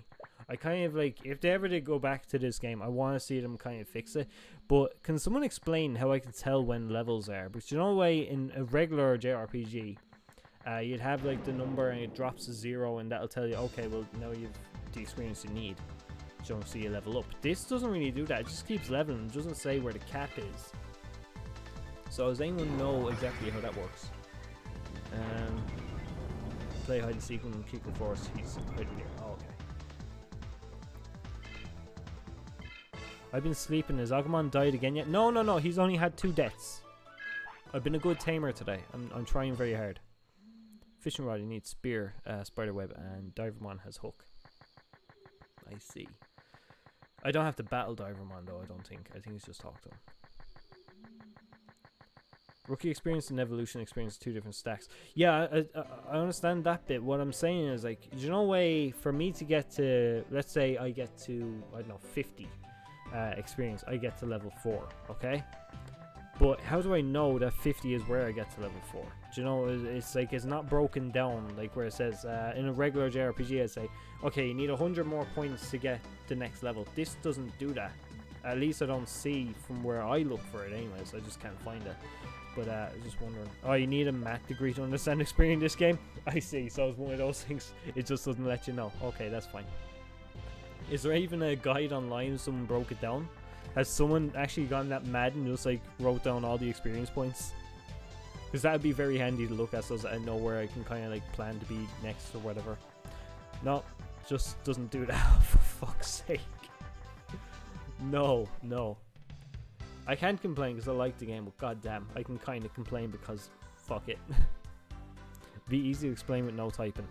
I kind of like, if they ever did go back to this game, I want to see them kind of fix it. But can someone explain how I can tell when levels are? Because you know the way in a regular JRPG, you'd have like the number and it drops to 0 and that'll tell you, okay, well now you've the experience you need. So you level up. This doesn't really do that. It just keeps leveling. It doesn't say where the cap is. So does anyone know exactly how that works? Play hide and seek and kick the force. He's hiding there. Oh, okay. I've been sleeping. Has Agumon died again yet? No. He's only had 2 deaths. I've been a good tamer today. I'm trying very hard. Fishing rod, you need spear, spider web, and Divermon has hook. I see. I don't have to battle Divermon though. I don't think. I think it's just talk to him. Rookie experience and evolution experience, 2 different stacks. Yeah, I understand that bit. What I'm saying is, like, you know, way for me to get to, let's say I get to, I don't know, 50 experience, I get to level 4, okay? But how do I know that 50 is where I get to level 4? Do you know, it's like, it's not broken down, like where it says, in a regular JRPG, I'd say, okay, you need 100 more points to get the next level. This doesn't do that. At least I don't see from where I look for it anyways. I just can't find it. But I was just wondering. Oh, you need a math degree to understand experience in this game? I see. So it's one of those things. It just doesn't let you know. Okay, that's fine. Is there even a guide online if someone broke it down? Has someone actually gone that mad and just like wrote down all the experience points? Because that would be very handy to look at so that I know where I can kind of like plan to be next or whatever. No, just doesn't do that. For fuck's sake. No. I can't complain because I like the game, but goddamn, I can kind of complain because fuck it. Be easy to explain with no typing.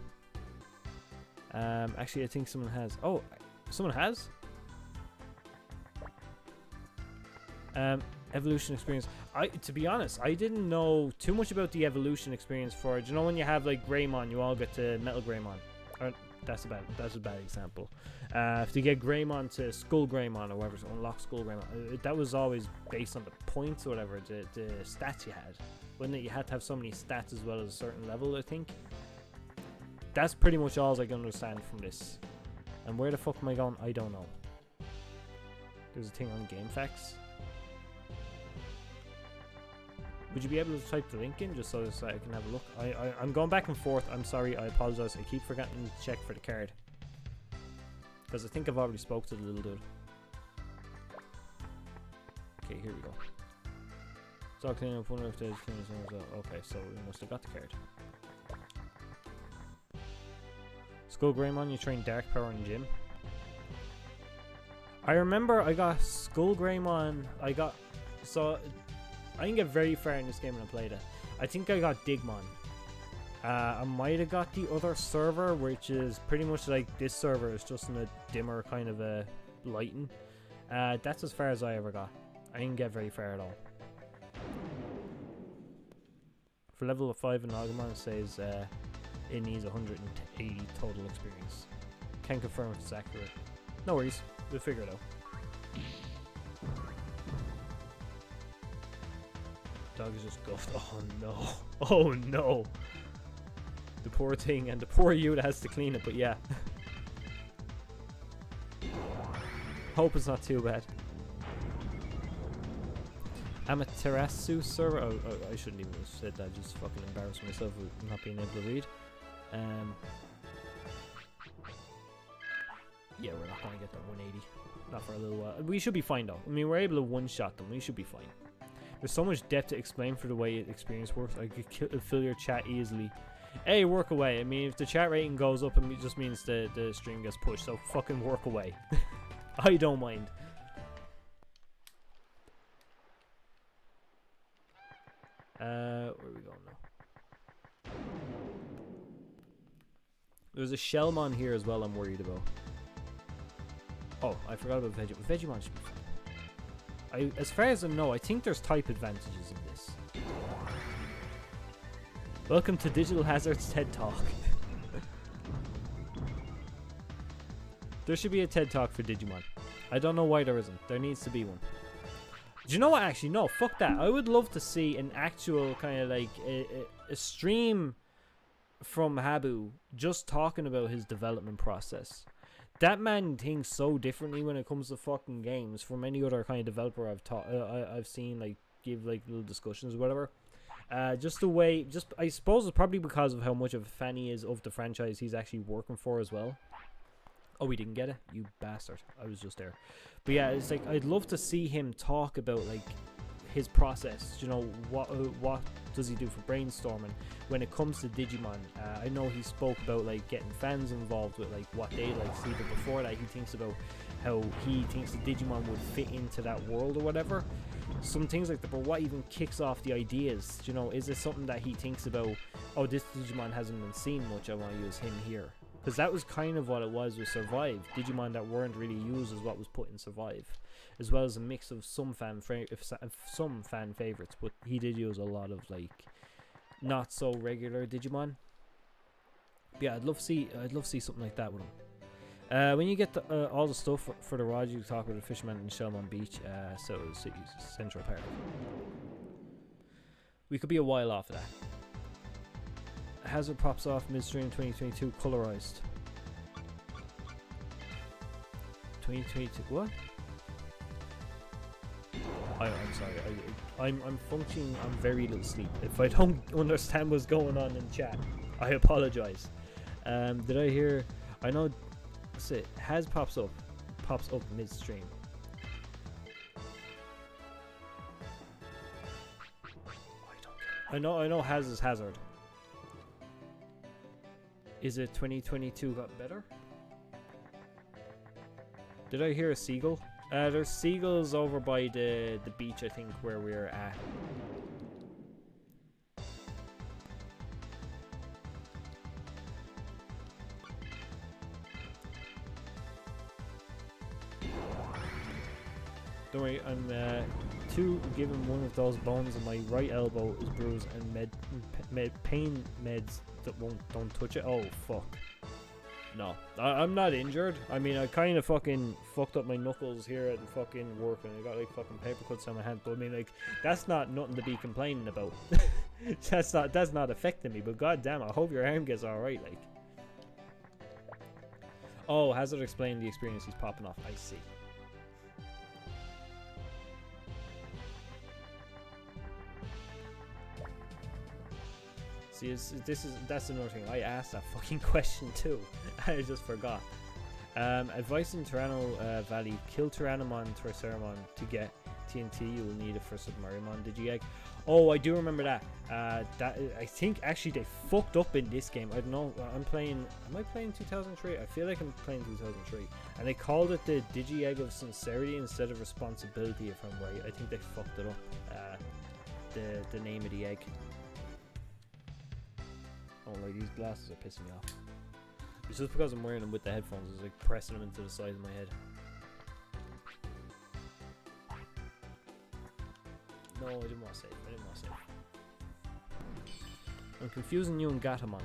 Actually, I think someone has. Oh, someone has? Evolution experience. To be honest, I didn't know too much about the evolution experience for it. You know, when you have like Greymon, you all get to Metal Greymon. Or that's a bad example. If you get Greymon to Skull Greymon or whatever, to unlock Skull Greymon, that was always based on the points or whatever, the stats you had. Wasn't it? You had to have so many stats as well as a certain level, I think. That's pretty much all I can understand from this. And where the fuck am I going? I don't know. There's a thing on Game Facts. Would you be able to type the link in just so I can have a look? I'm going back and forth. I'm sorry. I apologize. I keep forgetting to check for the card. Because I think I've already spoke to the little dude. Okay, here we go. Start cleaning up one of the things. Okay, so we must have got the card. Skull Greymon, you train Dark Power in gym. I remember I got Skull Greymon. So I didn't get very far in this game when I played it. I think I got Digimon. I might have got the other server, which is pretty much like this server. It's just in a dimmer kind of a lighting. That's as far as I ever got. I didn't get very far at all. For level 5 in Agumon, it says it needs 180 total experience. Can't confirm if it's accurate. No worries, we'll figure it out. Dog is just guffed. Oh no. Oh no. The poor thing, and the poor you that has to clean it, but yeah. Hope it's not too bad. Amaterasu server. Oh, I shouldn't even have said that. Just fucking embarrassed myself with not being able to read. Yeah, we're not gonna get that 180. Not for a little while. We should be fine though. I mean, we're able to one-shot them. We should be fine. There's so much depth to explain for the way experience works. I could fill your chat easily. Hey, work away. I mean, if the chat rating goes up, it just means the stream gets pushed. So fucking work away. I don't mind. Where are we going now? There's a Shellmon here as well I'm worried about. Oh, I forgot about Vegemon. Vegemon should be fine. As far as I know, I think there's type advantages in this. Welcome to Digital Hazard's TED Talk. There should be a TED Talk for Digimon. I don't know why there isn't. There needs to be one. Do you know what? Actually, no. Fuck that. I would love to see an actual kind of like a stream from Habu just talking about his development process. That man thinks so differently when it comes to fucking games from any other kind of developer I've seen like give like little discussions or whatever. Just the way, I suppose it's probably because of how much of a fan he is of the franchise he's actually working for as well. Oh, we didn't get it? You bastard. I was just there. But yeah, it's like, I'd love to see him talk about, like, his process. You know, what does he do for brainstorming when it comes to Digimon? I know he spoke about, like, getting fans involved with, like, what they like to see. But before that, he thinks about how he thinks the Digimon would fit into that world or whatever. Some things like that. But what even kicks off the ideas? You know, is it something that he thinks about, oh, this Digimon hasn't been seen much, I want to use him here? Because that was kind of what it was with Survive. Digimon that weren't really used as what was put in Survive. As well as a mix of some fan favorites. But he did use a lot of, like, not so regular Digimon. But yeah, I'd love to see something like that with him. When you get all the stuff for the rod, you talk with the Fisherman and Shellmon Beach. So Central Park. We could be a while off of that. Hazard pops off midstream 2022 colorized. 2022 what? I'm sorry. I'm functioning on very little sleep. If I don't understand what's going on in chat, I apologize. Did I hear? I know. That's it. Has pops up midstream. I know. Has is hazard. Is it 2022 got better? Did I hear a seagull? There's seagulls over by the beach, I think, where we're at. Don't worry, I'm given one of those bones and my right elbow is bruised and pain meds that don't touch it. Oh fuck. No, I'm not injured. I mean, I kind of fucking fucked up my knuckles here at fucking work and I got like fucking paper cuts on my hand. But I mean, like, that's not nothing to be complaining about. that's not affecting me. But goddamn, I hope your arm gets alright. Like, oh, Hazard explained the experience he's popping off. I see. See, that's another thing. I asked that fucking question too. I just forgot. Advice in Tyranno Valley: kill Tyrannomon, Triceramon to get TNT, you will need it for Submarimon Digi-Egg. Oh, I do remember that. I think actually they fucked up in this game. I don't know. Am I playing 2003? I feel like I'm playing 2003. And they called it the Digi-Egg of Sincerity instead of Responsibility, if I'm right. I think they fucked it up. The name of the egg. Oh, like these glasses are pissing me off. It's just because I'm wearing them with the headphones. It's like pressing them into the side of my head. No, I didn't want to save. I'm confusing you and Gammamon.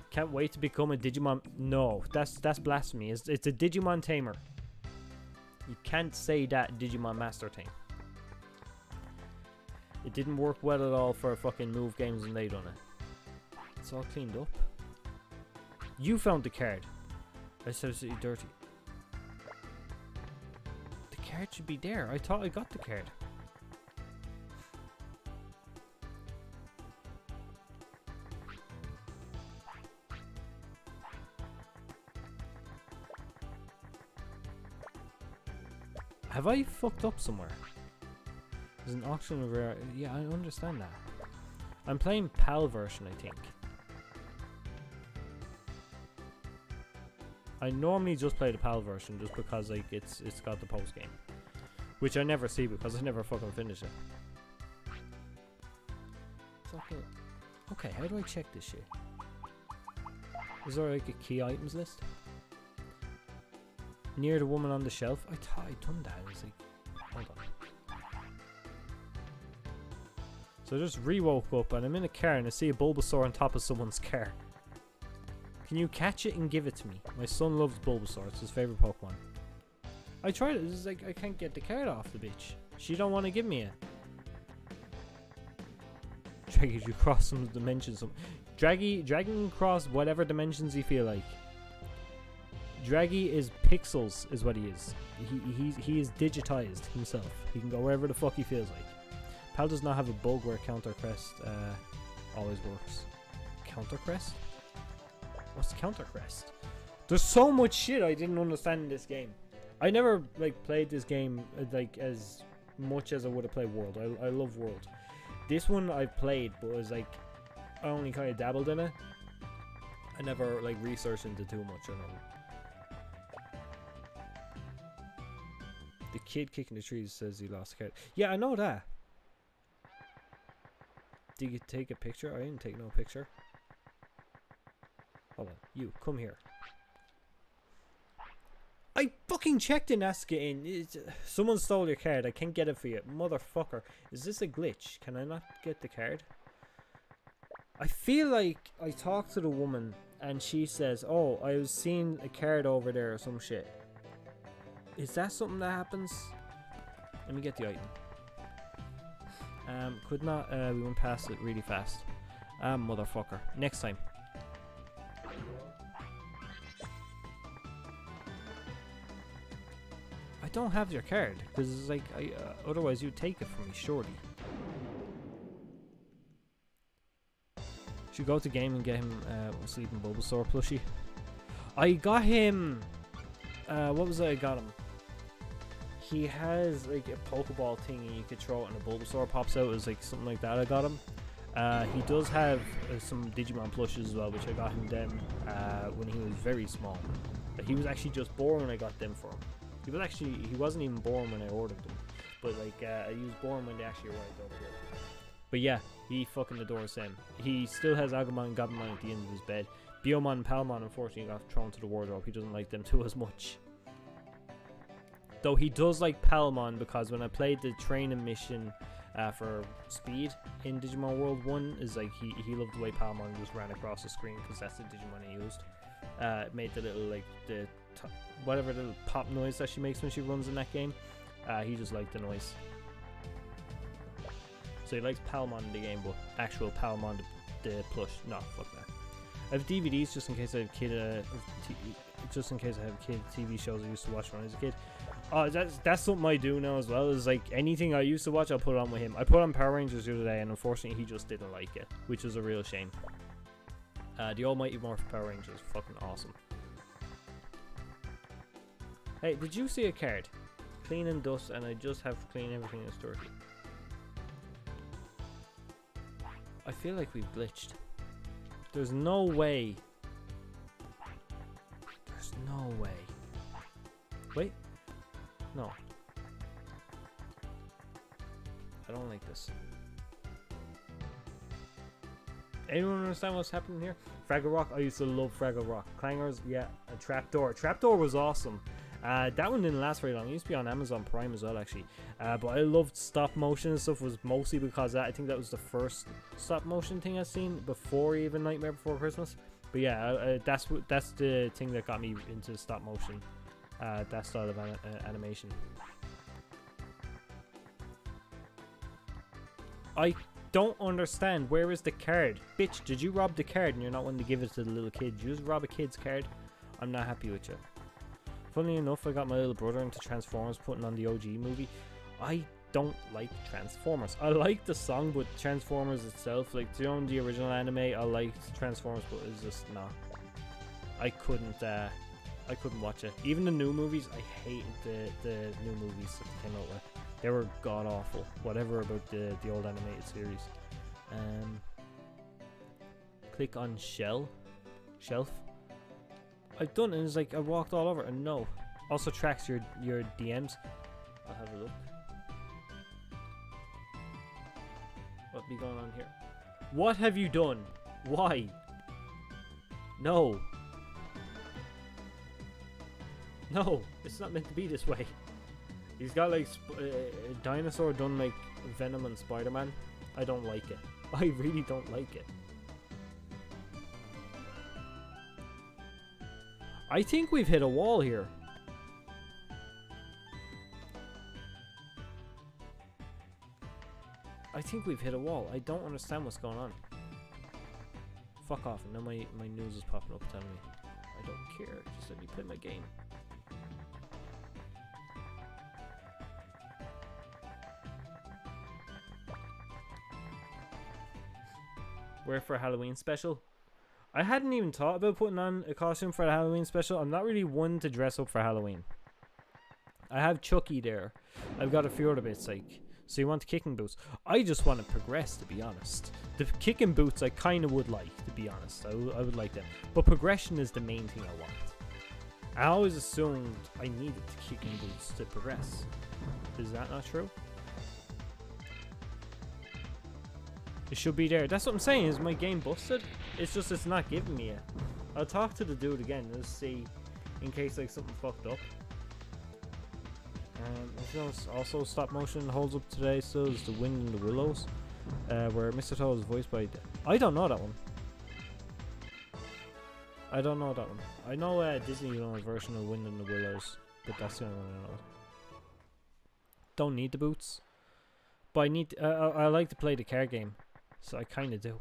Can't wait to become a Digimon. No, that's blasphemy. It's a Digimon Tamer. You can't say that Digimon Master Tame. It didn't work well at all for fucking move games when they done it. It's all cleaned up. You found the card. I said it's dirty. The card should be there. I thought I got the card. Have I fucked up somewhere? There's an auction of rare. Yeah, I understand that. I'm playing PAL version, I think. I normally just play the PAL version just because like it's got the post game, which I never see because I never fucking finish it. Fucking. Okay, how do I check this shit? Is there like a key items list? Near the woman on the shelf? I thought I'd done that. I was like, hold on. So I just re-woke up and I'm in a car and I see a Bulbasaur on top of someone's car. Can you catch it and give it to me? My son loves Bulbasaur. It's his favorite Pokemon. I tried it. It's like I can't get the card off the bitch. She don't want to give me it. Draggy, you cross some dimensions. Dragging across whatever dimensions you feel like. Draggy is pixels, is what he is. He is digitized himself. He can go wherever the fuck he feels like. PAL does not have a bug where Counter Crest always works. Counter Crest? What's Counter Crest? There's so much shit I didn't understand in this game. I never like played this game like as much as I would have played World. I love World. This one I've played, but it was like I only kind of dabbled in it. I never like researched into too much. I don't know. The kid kicking the trees says he lost a card. Yeah, I know that. Did you take a picture? I didn't take no picture. Hold on. You, come here. I fucking checked in Aska-in. Someone stole your card. I can't get it for you. Motherfucker. Is this a glitch? Can I not get the card? I feel like I talked to the woman and she says, oh, I was seeing a card over there or some shit. Is that something that happens? Let me get the item. Could not, we went past it really fast. Motherfucker. Next time. I don't have your card, because it's like, otherwise you'd take it from me, surely. Should go to game and get him a Sleeping Bulbasaur plushie. I got him, what was it I got him? He has like a Pokeball thing and you could throw it and a Bulbasaur pops out. It was like something like that I got him. He does have some Digimon plushes as well, which I got him them when he was very small. But he was actually just born when I got them for him. He wasn't even born when I ordered them. But like he was born when they actually arrived over here. But yeah, he fucking adores him. He still has Agumon and Gammamon at the end of his bed. Biomon and Palmon unfortunately got thrown to the wardrobe. He doesn't like them too as much. Though he does like Palmon because when I played the training mission for speed in Digimon World 1, is like he loved the way Palmon just ran across the screen because that's the Digimon he used. It made the little like whatever little pop noise that she makes when she runs in that game. He just liked the noise. So he likes Palmon in the game, but actual Palmon the plush, no, fuck that. I have DVDs just in case I have kid just in case I have kid TV shows I used to watch when I was a kid. That's something I do now as well. Is like anything I used to watch, I'll put it on with him. I put on Power Rangers the other day, and unfortunately, he just didn't like it, which was a real shame. The Almighty Morph Power Rangers, fucking awesome. Hey, did you see a card? clean and dust, and I just have to clean everything that's dirty. I feel like we've glitched. There's no way. There's no way. Wait. No. I don't like this. Anyone understand what's happening here? Fraggle Rock, I used to love Fraggle Rock. Clangers, yeah. A Trapdoor. Trapdoor was awesome. That one didn't last very long. It used to be on Amazon Prime as well, actually. But I loved stop motion and stuff, was mostly because I think that was the first stop motion thing I've seen before even Nightmare Before Christmas. But yeah, that's the thing that got me into stop motion. That style of animation. I don't understand. Where is the card? Bitch, did you rob the card and you're not wanting to give it to the little kid? Did you just rob a kid's card? I'm not happy with you. Funnily enough, I got my little brother into Transformers, putting on the OG movie. I don't like Transformers. I like the song, but Transformers itself, like the original anime, I liked Transformers, but it's just not. I couldn't watch it. Even the new movies, I hated the new movies that they came out with. They were god awful. Whatever about the old animated series. Click on shelf. I've done it, and it's like I walked all over, and no. Also tracks your DMs. I'll have a look. What be going on here? What have you done? Why? No. No, it's not meant to be this way. He's got like a dinosaur done like Venom and Spider-Man. I don't like it. I really don't like it. I think we've hit a wall here. I think we've hit a wall. I don't understand what's going on. Fuck off. And now my news is popping up telling me. I don't care. Just let me play my game. We're for a Halloween special. I hadn't even thought about putting on a costume for a Halloween special. I'm not really one to dress up for Halloween. I have Chucky there. I've got a few other bits like. So you want the kicking boots? I just want to progress, to be honest. The kicking boots I kind of would like, to be honest. I would like them. But progression is the main thing I want. I always assumed I needed the kicking boots to progress. Is that not true? It should be there. That's what I'm saying. Is my game busted? It's just it's not giving me it. I'll talk to the dude again. Let's see, in case like something fucked up. Also, stop motion holds up today. So is the Wind in the Willows, where Mr. Toe is voiced by. I don't know that one. I don't know that one. I know Disney version of Wind in the Willows, but that's the only one I know. Don't need the boots, but I need. I like to play the card game. So I kind of do.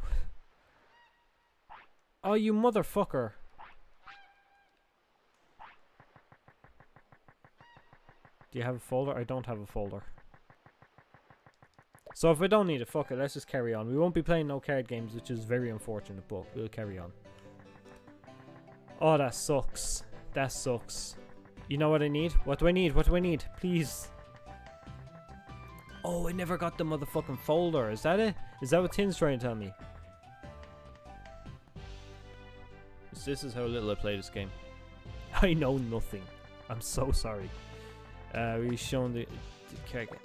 Oh, you motherfucker. Do you have a folder? I don't have a folder. So if I don't need it, fuck it. Let's just carry on. We won't be playing no card games, which is very unfortunate, but we'll carry on. Oh, that sucks. That sucks. You know what I need? What do I need? What do I need? Please. Oh, I never got the motherfucking folder. Is that it? Is that what Tin's trying to tell me? This is how little I play this game. I know nothing. I'm so sorry. We've shown the card game.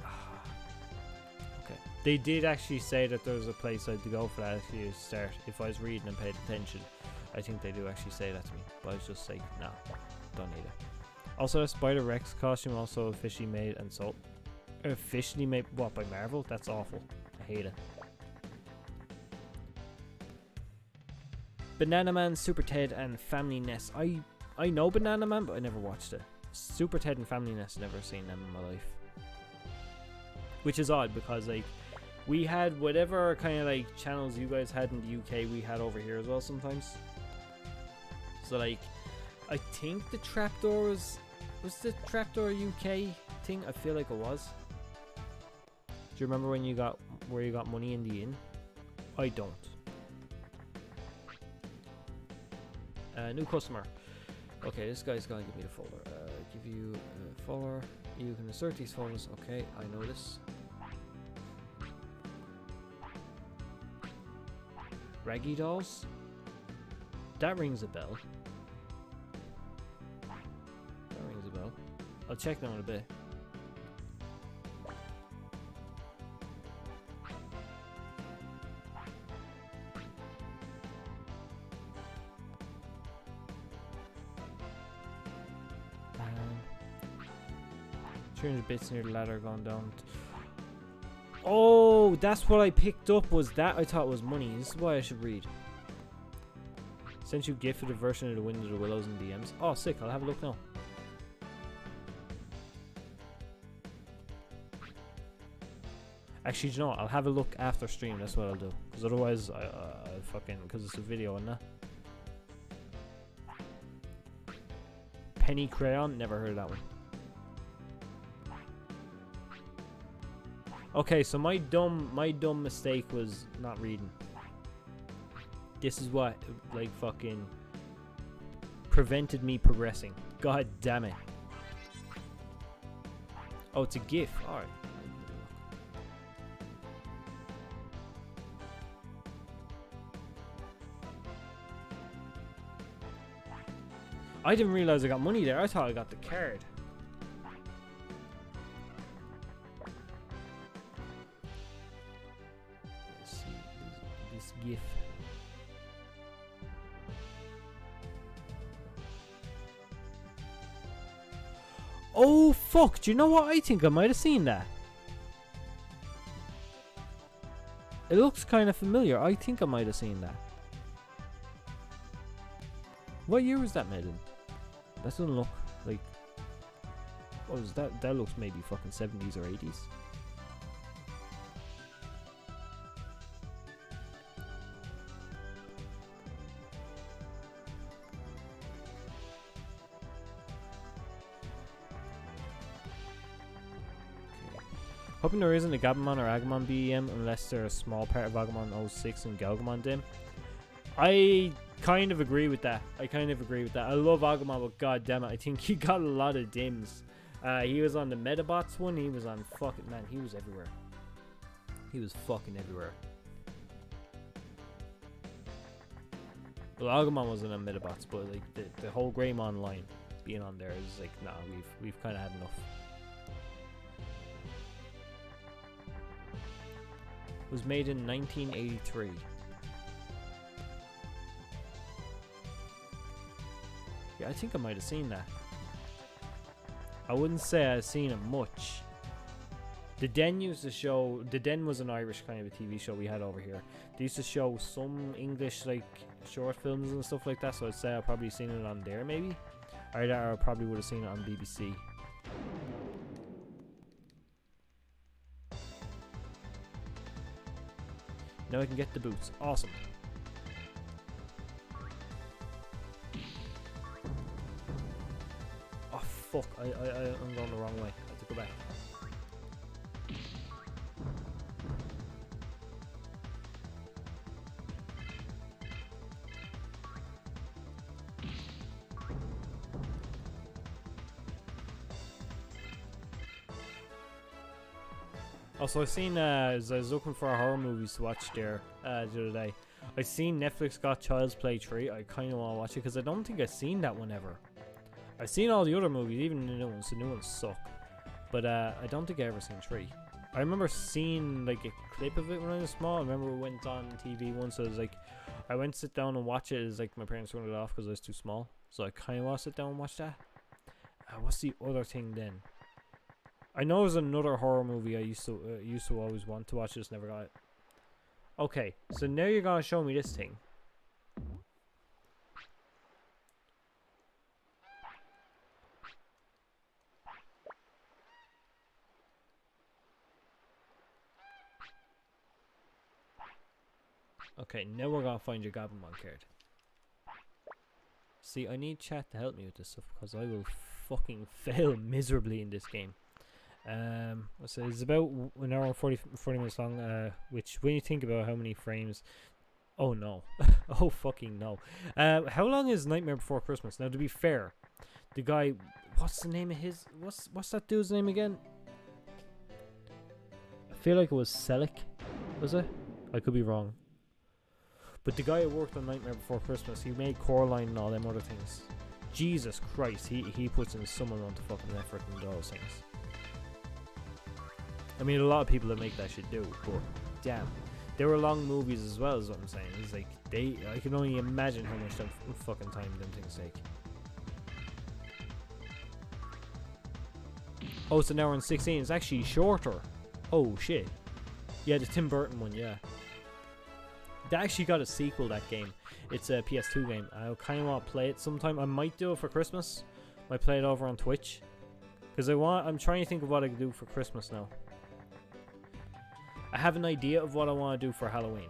Okay. They did actually say that there was a place I had to go for that if you start. If I was reading and paid attention. I think they do actually say that to me. But I was just like, no, don't need it. Also, the Spider-Rex costume also officially made and sold. Officially made what, by Marvel? That's awful. I hate it. Bananaman, Super Ted, and Family Nest. I know Bananaman, but I never watched it. Super Ted and Family Nest, never seen them in my life. Which is odd because like we had whatever kind of like channels you guys had in the UK, we had over here as well sometimes. So like I think the Trapdoor was the Trapdoor UK thing? I feel like it was. Do you remember when you got where you got money in the inn? I don't. New customer. Okay, this guy's gonna give me the folder. Give you a folder. You can insert these photos. Okay, I know this. Raggy dolls? That rings a bell. That rings a bell. I'll check them in a bit. Um, 300 bits near the ladder gone down. Oh, that's what I picked up, was that? I thought it was money. This is why I should read. Sent you gift for the version of the Wind of the Willows and DMs. Oh, sick. I'll have a look now. Actually, do you know what? I'll have a look after stream. That's what I'll do. Because otherwise, I fucking... Because it's a video, isn't it? Penny Crayon? Never heard of that one. Okay, so my dumb mistake was not reading. This is what, like, fucking prevented me progressing. God damn it. Oh, it's a GIF. Alright. I didn't realize I got money there. I thought I got the card. Let's see this GIF. Oh fuck! Do you know what? I think I might have seen that. It looks kind of familiar. I think I might have seen that. What year was that made in? That doesn't look like... Oh, is that... That looks maybe fucking 70s or 80s. Hoping there isn't a Gammamon or Agumon BEM unless they're a small part of Agumon 06 and Galgamon Dim. I kind of agree with that. I love Agumon, but god damn it, I think he got a lot of dims. He was on the Metabots one, he was on fucking... Man, he was everywhere. He was fucking everywhere. Well, Agumon wasn't on Metabots, but like the whole Greymon line being on there is like, nah, we've kind of had enough. Was made in 1983. Yeah, I think I might have seen that. I wouldn't say I've seen it much. The Den used to show... The Den was an Irish kind of a TV show we had over here. They used to show some English, like, short films and stuff like that, so I'd say I've probably seen it on there, maybe? Or I probably would have seen it on BBC. Now I can get the boots. Awesome. Oh fuck, I'm going the wrong way. I have to go back. Also, I've seen, as I was looking for horror movies to watch there the other day, I seen Netflix got Child's Play 3. I kind of want to watch it because I don't think I've seen that one ever. I've seen all the other movies, even the new ones. The new ones suck. But I don't think I ever seen 3. I remember seeing like a clip of it when I was small. I remember it went on TV once. So it was like, I went to sit down and watch it. It was like my parents turned it off because I was too small. So I kind of want to sit down and watch that. What's the other thing then? I know there's another horror movie I used to always want to watch, just never got it. Okay, so now you're gonna show me this thing. Okay, now we're gonna find your Gammamon card. See, I need chat to help me with this stuff because I will fucking fail miserably in this game. So it's about an hour and 40 minutes long, which when you think about how many frames... Oh no. Oh fucking no. How long is Nightmare Before Christmas? Now to be fair, the guy What's the name of his? What's that dude's name again? I feel like it was Selic. Was it? I could be wrong. But the guy who worked on Nightmare Before Christmas, he made Coraline and all them other things. Jesus Christ, he puts in some amount of fucking effort into those things. I mean, a lot of people that make that shit do, but damn. They were long movies as well, is what I'm saying. It's like, I can only imagine how much fucking time them things take. Oh, it's an hour and 16. It's actually shorter. Oh, shit. Yeah, the Tim Burton one, yeah. They actually got a sequel, that game. It's a PS2 game. I kind of want to play it sometime. I might do it for Christmas. Might play it over on Twitch. Because I'm trying to think of what I can do for Christmas now. I have an idea of what I want to do for Halloween.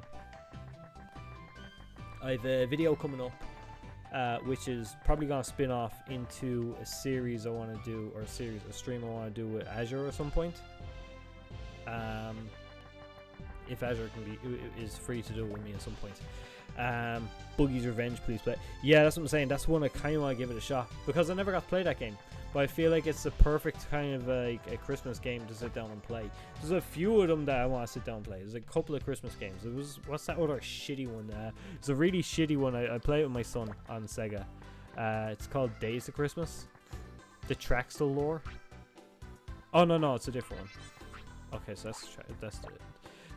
I have a video coming up, which is probably going to spin off into a series I want to do, or a stream I want to do with Azure at some point. If Azure is free to do with me at some point. Boogie's Revenge, please play. Yeah, that's what I'm saying. That's one I kind of want to give it a shot, because I never got to play that game. But I feel like it's the perfect kind of like a Christmas game to sit down and play. There's a few of them that I want to sit down and play. There's a couple of Christmas games. There was, what's that other shitty one? It's a really shitty one. I play it with my son on Sega. It's called Days of Christmas. The Traxtal lore. Oh no, it's a different one. Okay, so that's it.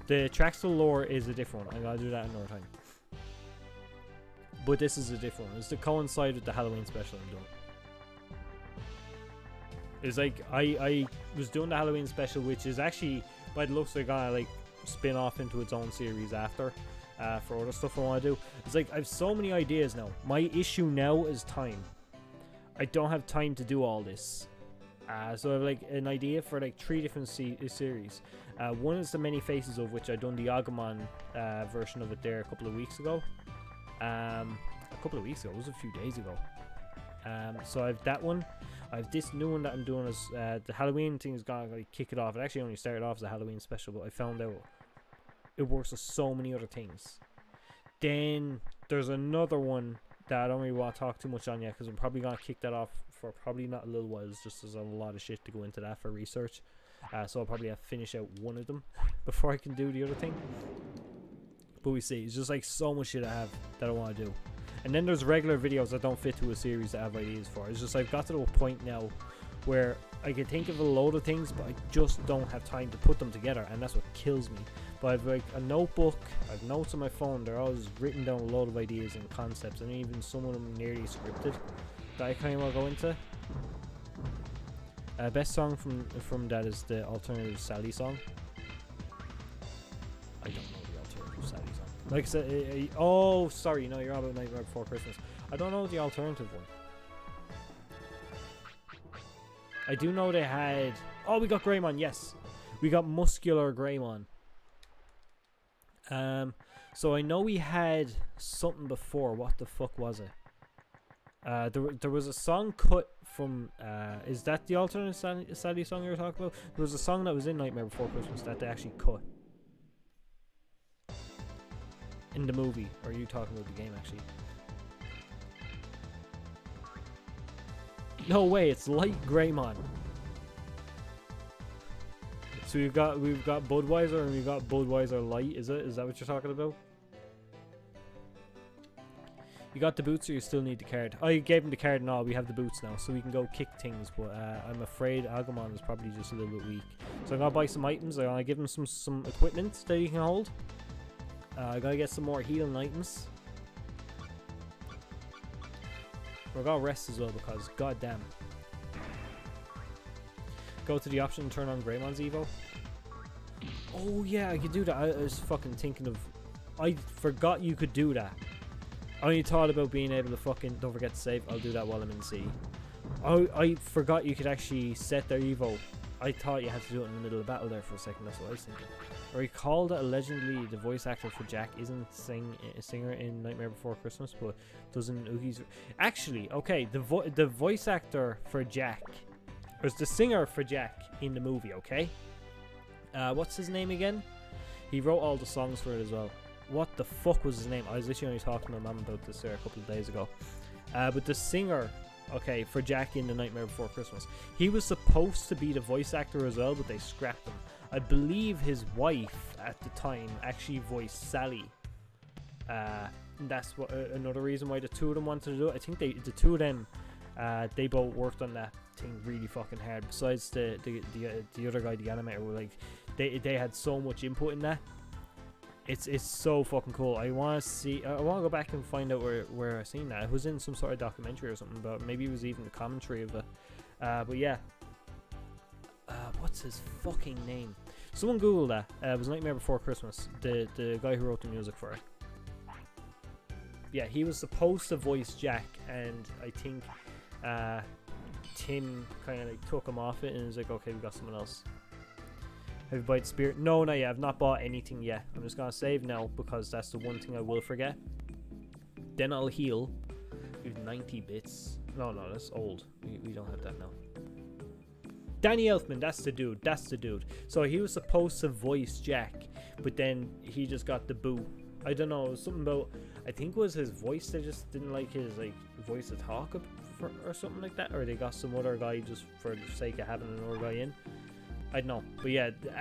The Traxtal lore is a different one. I gotta do that another time. But this is a different one. It's to coincide with the Halloween special I'm doing. It's like I was doing the Halloween special, which is actually, by the looks, they're gonna like spin off into its own series after, for other stuff I want to do. It's like I have so many ideas now. My issue now is time. I don't have time to do all this. So I have like an idea for like 3 different series. One is the Many Faces of, which I done the Agumon version of it there a couple of weeks ago. It was a few days ago. So I have that one. I have this new one that I'm doing as the Halloween thing is gonna like kick it off. It actually only started off as a Halloween special, but I found out it works with so many other things. Then there's another one that I don't really want to talk too much on yet, because I'm probably gonna kick that off for probably not a little while. It's just there's a lot of shit to go into that for research. So I'll probably have to finish out one of them before I can do the other thing. But we see, it's just like so much shit I have that I want to do. And then there's regular videos that don't fit to a series that I have ideas for. It's just I've got to a point now where I can think of a load of things, but I just don't have time to put them together, and that's what kills me. But I've like a notebook, I've notes on my phone, they're always written down a load of ideas and concepts, and even some of them nearly scripted that I kind of want to go into. Best song from that is the Alternative Sally song. I don't know the Alternative Sally song. Like I said, oh, sorry, no, you're on about Nightmare Before Christmas. I don't know the alternative one. I do know they had... Oh, we got Greymon, yes. We got Muscular Greymon. So I know we had something before. What the fuck was it? There was a song cut from... is that the alternate Sally song you were talking about? There was a song that was in Nightmare Before Christmas that they actually cut. In the movie, or are you talking about the game actually? No way, it's Light Greymon. So we've got Budweiser and we've got Budweiser Light, is it? Is that what you're talking about? You got the boots, or you still need the card? Oh, you gave him the card and all. We have the boots now, so we can go kick things. But I'm afraid Agumon is probably just a little bit weak. So I'm gonna buy some items. I'm gonna give him some equipment that he can hold. I gotta get some more healing items. We're gonna rest as well, because goddamn. Go to the option and turn on Greymon's Evo. Oh yeah, I could do that. I was fucking thinking of... I forgot you could do that. I only thought about being able to fucking... Don't forget to save. I'll do that while I'm in sea. I forgot you could actually set their Evo. I thought you had to do it in the middle of battle there for a second. That's what I was thinking. I recall that allegedly the voice actor for Jack isn't a singer in Nightmare Before Christmas, but doesn't Oogie's... Actually, okay, the voice actor for Jack... There's the singer for Jack in the movie, okay? What's his name again? He wrote all the songs for it as well. What the fuck was his name? I was literally only talking to my mum about this there a couple of days ago. But the singer Okay, for Jack in The Nightmare Before Christmas. He was supposed to be the voice actor as well, but they scrapped him. I believe his wife at the time actually voiced Sally. That's what another reason why the two of them wanted to do it. I think the two of them, they both worked on that thing really fucking hard. Besides the other guy, the animator, were like they had so much input in that. It's so fucking cool. I want to go back and find out where I seen that. It was in some sort of documentary or something, but maybe it was even the commentary of it. But yeah. What's his fucking name? Someone Google that. It was Nightmare Before Christmas. The guy who wrote the music for it. Yeah, he was supposed to voice Jack, and I think Tim kind of like took him off it and was like, okay, we got someone else. Have you bought Spirit? No, not yet. I've not bought anything yet. I'm just gonna save now because that's the one thing I will forget. Then I'll heal. We have 90 bits. No, that's old. We don't have that now. Danny Elfman, that's the dude. So he was supposed to voice Jack, but then he just got the boot. I don't know, it was something about, I think it was his voice. They just didn't like his like voice to talk or something like that, or they got some other guy just for the sake of having another guy in. I don't know, but yeah, the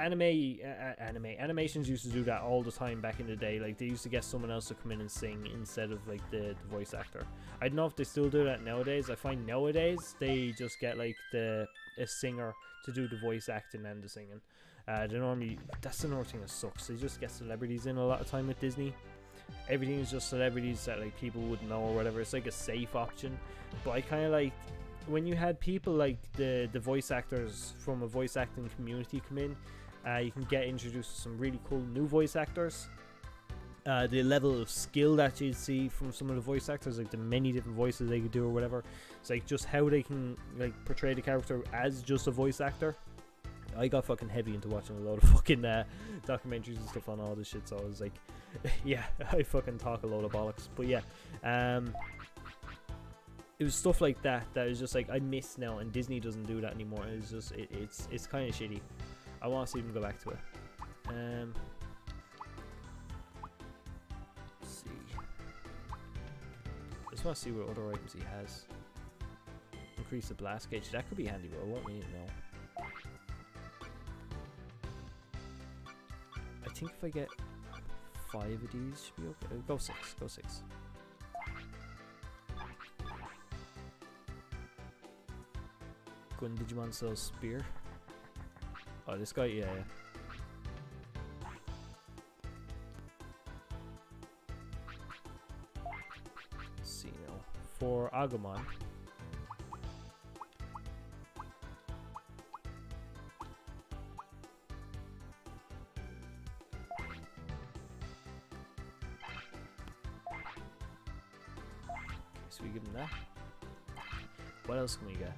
animations used to do that all the time back in the day. Like they used to get someone else to come in and sing instead of like the voice actor. I don't know if they still do that nowadays. I find nowadays they just get like a singer to do the voice acting and the singing. That's another thing that sucks. They just get celebrities in a lot of time with Disney. Everything is just celebrities that like people wouldn't know or whatever. It's like a safe option, but I kind of like when you had people like the voice actors from a voice acting community come in. You can get introduced to some really cool new voice actors. The level of skill that you'd see from some of the voice actors, like the many different voices they could do or whatever. It's like just how they can like portray the character as just a voice actor. I got fucking heavy into watching a load of fucking documentaries and stuff on all this shit, so I was like, yeah, I fucking talk a load of bollocks. But yeah, it was stuff like that is just like I miss now, and Disney doesn't do that anymore. It's just it's kind of shitty. I want to see them go back to it. Let's see. I just want to see what other items he has. Increase the blast gauge. That could be handy, but I won't need it now. I think if I get 5 of these, should be okay. Go 6. Go 6. When Digimon sells spear. Oh, this guy, yeah. Let's see now. For Agumon. Okay, so we give him that. What else can we get?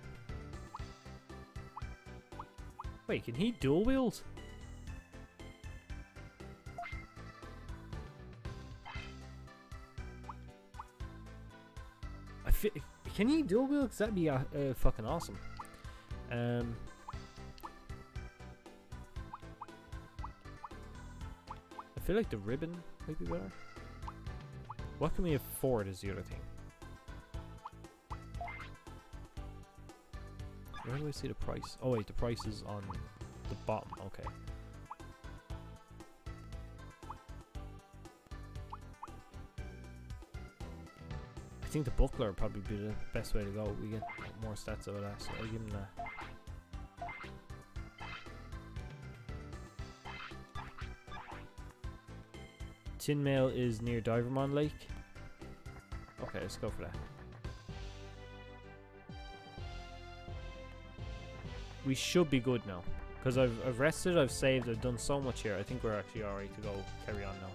Wait, can he dual wield? Can he dual wield? Cause that'd be fucking awesome. I feel like the ribbon might be better. What can we afford is the other thing. Where do I see the price? Oh wait, the price is on the bottom. Okay. I think the buckler would probably be the best way to go. We get more stats out of that, so I'll give him that. Tin Mail is near Divermon Lake. Okay, let's go for that. We should be good now, because I've rested, I've saved, I've done so much here. I think we're actually alright to go carry on now.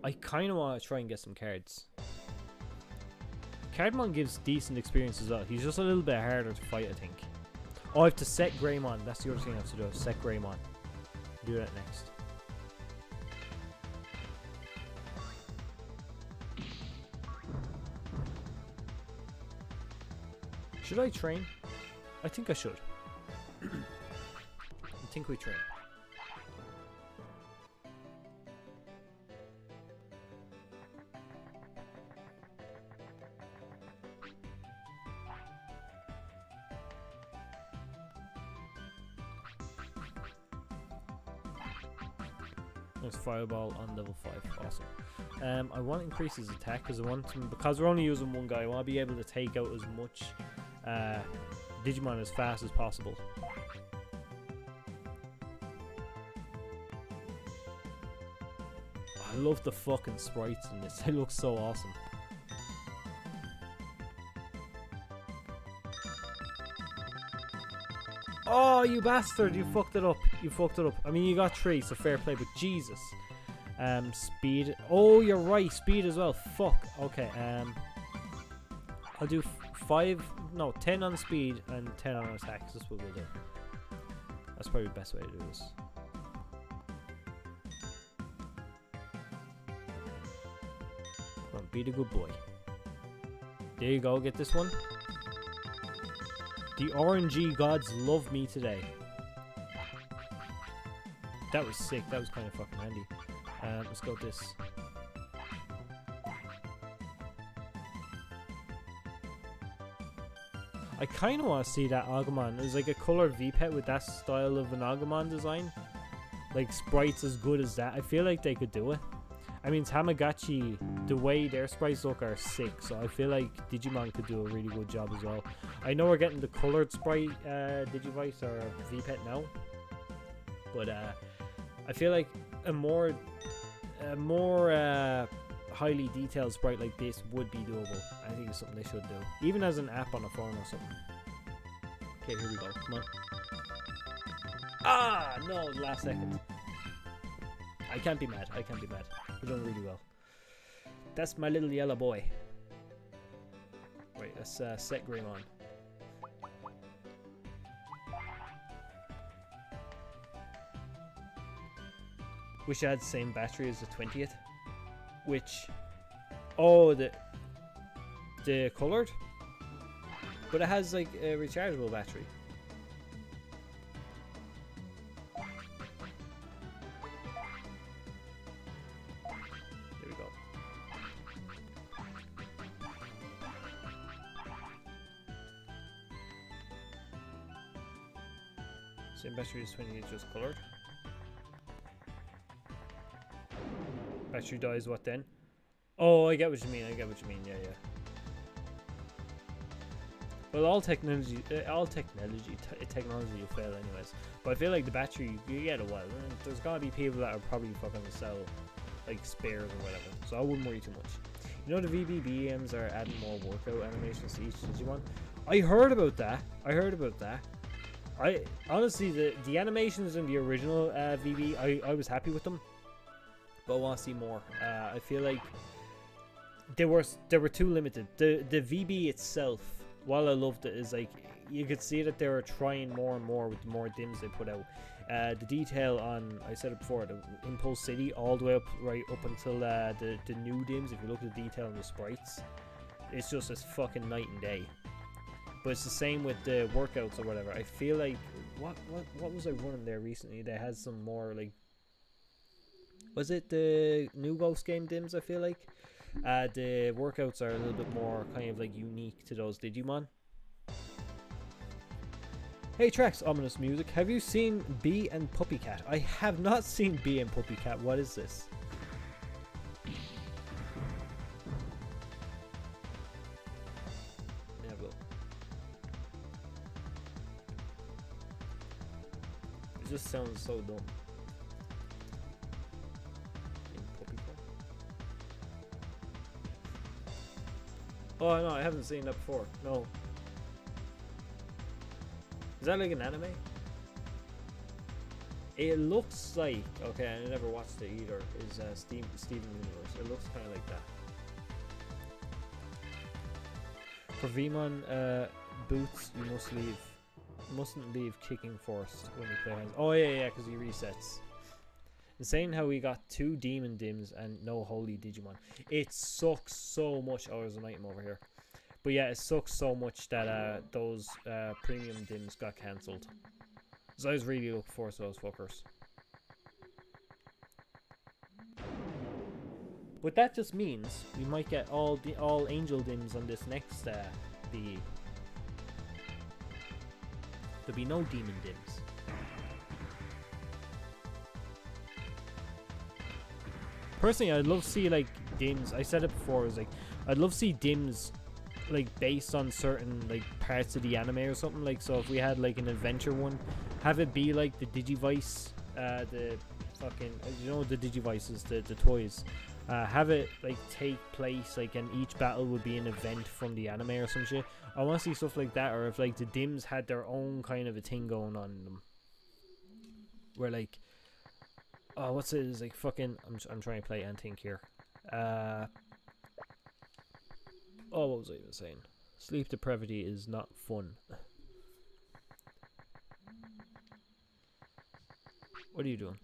I kind of want to try and get some cards. Cardmon gives decent experience as well. He's just a little bit harder to fight, I think. Oh, I have to set Greymon. That's the other thing I have to do. Set Greymon. Do that next. Should I train? I think I should. I think we train. There's Fireball on level 5. Awesome. I want to increase his attack because I want him, because we're only using one guy, I want to be able to take out as much Digimon as fast as possible. I love the fucking sprites in this. They look so awesome. Oh, you bastard! You fucked it up. You fucked it up. I mean, you got 3, so fair play. But Jesus, speed. Oh, you're right. Speed as well. Fuck. Okay. I'll do 10 on speed and 10 on attack. That's what we'll do. That's probably the best way to do this. Come on, be the good boy. There you go. Get this one. The RNG gods love me today. That was sick. That was kind of fucking handy. Let's go with this. I kind of want to see that Agumon. There's like a colored VPet with that style of an Agumon design. Like sprites as good as that. I feel like they could do it. I mean, Tamagotchi, the way their sprites look are sick, so I feel like Digimon could do a really good job as well. I know we're getting the colored sprite Digivice or VPet now, but I feel like a more highly detailed sprite like this would be doable. I think it's something they should do, even as an app on a phone or something. Okay, here we go. Come on. Ah, no, last second. I can't be mad. I can't be mad. We're doing really well. That's my little yellow boy. Wait, let's set Greymon. Wish I had the same battery as the 20th. Which... Oh, the colored? But it has like a rechargeable battery. Same battery as 28, just colored. Battery dies, what then? Oh, I get what you mean. I get what you mean. Yeah, yeah. Well, all technology will fail anyways. But I feel like the battery, you get a while. There's gotta be people that are probably fucking sell like spares or whatever. So I wouldn't worry too much. You know, the VBBMs are adding more workout animations to each Digimon. I heard about that. I honestly, the animations in the original VB, I was happy with them, but I want to see more. I feel like they were too limited. The VB itself, while I loved it, is like you could see that they were trying more and more with the more dims they put out. The detail on, I said it before, the Impulse City all the way up until the new dims. If you look at the detail on the sprites, it's just as fucking night and day. But it's the same with the workouts or whatever. I feel like what was I running there recently that has some more like, was it the new Ghost game dims? I feel like the workouts are a little bit more kind of like unique to those Digimon. Hey Trax, ominous music. Have you seen Bee and Puppycat? I have not seen Bee and Puppycat. What is this? It just sounds so dumb. Oh no, I haven't seen that before. No. Is that like an anime? It looks like, okay, I never watched it either, is Steven Universe. It looks kind of like that. For Vmon boots, you mustn't leave kicking first when you play hands. Oh yeah, because he resets. Insane how we got 2 demon dims and no holy Digimon. It sucks so much. Oh, there's an item over here. But yeah, it sucks so much that those premium dims got cancelled. Because I was really looking forward to those fuckers. But that just means we might get all angel dims on this next VE. There'll be no demon dims. Personally, I'd love to see like dims. I said it before. Is like I'd love to see dims like based on certain like parts of the anime or something. Like so, if we had like an adventure one, have it be like the Digivice, the fucking the Digivices, the toys. Have it like take place like, and each battle would be an event from the anime or some shit. I want to see stuff like that, or if like the dims had their own kind of a thing going on in them, where like, oh, what's it? Is like fucking. I'm trying to play and think here. Oh, what was I even saying? Sleep depravity is not fun. What are you doing?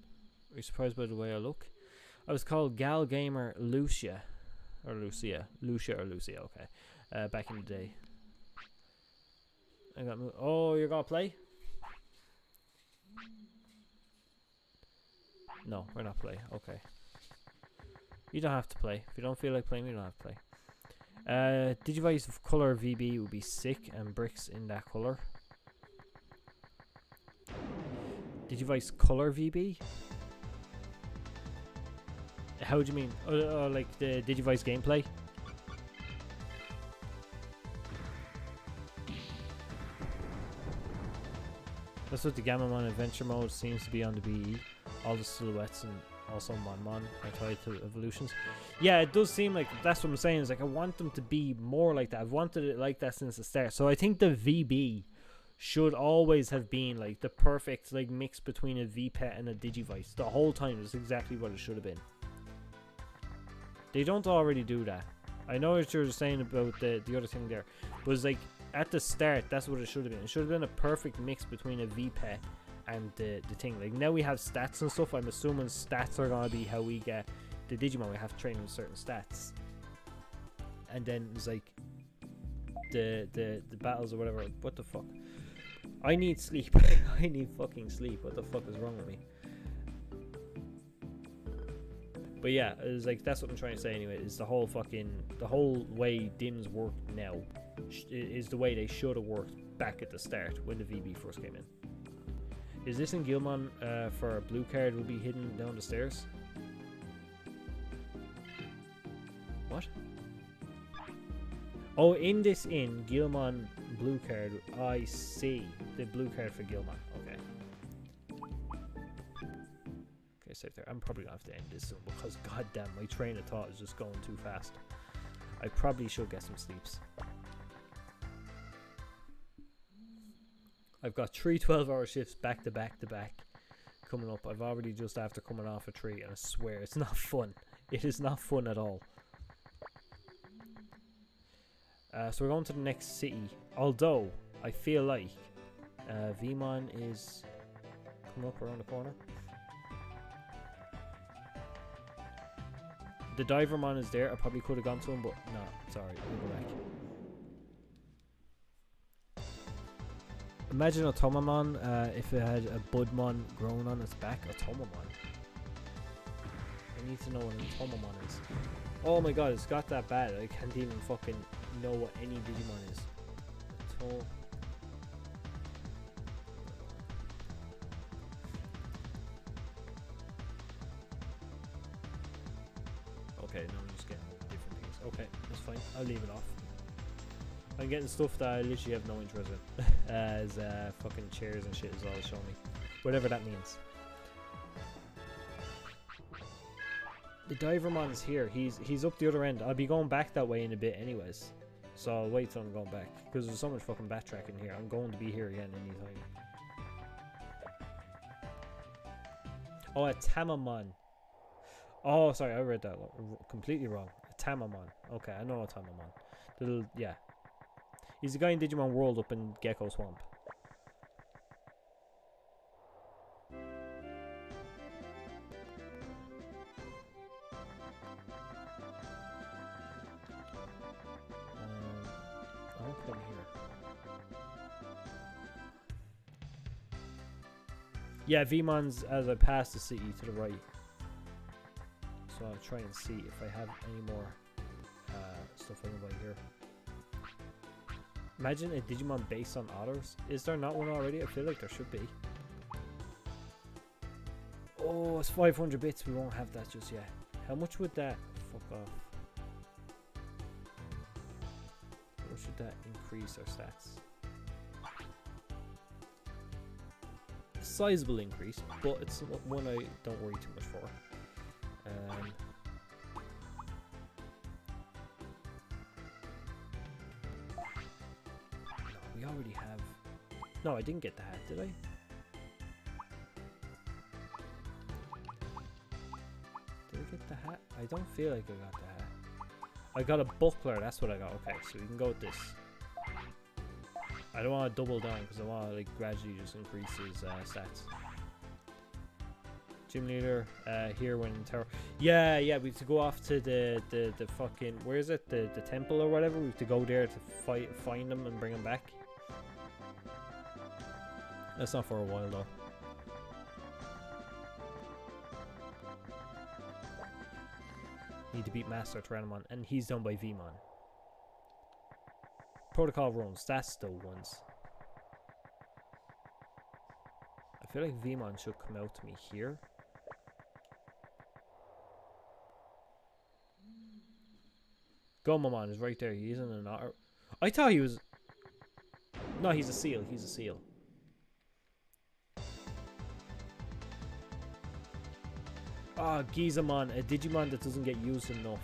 Are you surprised by the way I look? I was called Gal Gamer Lucia. Or Lucia. Lucia or Lucia, okay. Back in the day. I got oh, you're gonna play? No, we're not playing. Okay. You don't have to play. If you don't feel like playing, you don't have to play. Digivice of color VB would be sick, and bricks in that color. Digivice color VB? How do you mean? Like the Digivice gameplay? That's what the Gammamon adventure mode seems to be on the BE. All the silhouettes and also Mon are tied to evolutions. Yeah, it does seem like that's what I'm saying. Is like I want them to be more like that. I've wanted it like that since the start. So I think the VB should always have been like the perfect like mix between a VPet and a Digivice. The whole time is exactly what it should have been. They don't already do that. I know what you're saying about the other thing there. But it's like at the start, that's what it should have been. It should have been a perfect mix between a VPet and the thing. Like now we have stats and stuff. I'm assuming stats are gonna be how we get the Digimon. We have to train with certain stats. And then it's like the battles or whatever. What the fuck? I need sleep. I need fucking sleep. What the fuck is wrong with me? But yeah, it's like that's what I'm trying to say anyway. Is the whole way dims work now is the way they should have worked back at the start when the VB first came in. Is this in Gilmon for a blue card will be hidden down the stairs? What? Oh, in this Gilmon blue card, I see the blue card for Gilmon. Okay. Okay, safe there. I'm probably gonna have to end this soon because goddamn, my train of thought is just going too fast. I probably should get some sleeps. I've got 3 12-hour shifts back to back coming up. I've already just after coming off a tree, and I swear it's not fun. It is not fun at all. So we're going to the next city. Although I feel like Vmon is coming up around the corner. The Divermon is there. I probably could have gone to him, but no, sorry, we'll go back. Imagine Otomamon if it had a Budmon growing on its back. Otomamon. I need to know what an Otomamon is. Oh my god, it's got that bad. I can't even fucking know what any Digimon is. Okay, no, I'm just getting different things. Okay, that's fine. I'll leave it off. I'm getting stuff that I literally have no interest in. As fucking chairs and shit is all it's showing me. Whatever that means. The Divermon is here. He's up the other end. I'll be going back that way in a bit anyways. So I'll wait till I'm going back. Because there's so much fucking backtracking here. I'm going to be here again anytime. Oh, a Tamamon. Oh, sorry, I read that completely wrong. A Tamamon. Okay, I know a Tamamon. Little, yeah. He's the guy in Digimon World up in Gecko Swamp. Yeah, Vmon's as I pass the city to the right. So I'll try and see if I have any more stuff I can buy here. Imagine a Digimon based on otters. Is there not one already? I feel like there should be. Oh, it's 500 bits. We won't have that just yet. How much would that... Fuck off. How much should that increase our stats? A sizable increase, but it's one I don't worry too much for. No, we already have... No, I didn't get the hat, did I? Did I get the hat? I don't feel like I got the hat. I got a buckler, that's what I got. Okay, so we can go with this. I don't want to double down because I want to like gradually just increase his stats. Gym leader here when in tower. Yeah, we have to go off to the fucking, where is it? The temple or whatever. We have to go there to find them and bring them back. That's not for a while though. Need to beat Master Tyrannomon, and he's done by Vmon. Protocol runs, that's the ones. I feel like Vmon should come out to me here. Gammamon is right there. He isn't an otter. I thought he was... No, he's a seal. He's a seal. Ah, oh, Gizamon, a Digimon that doesn't get used enough.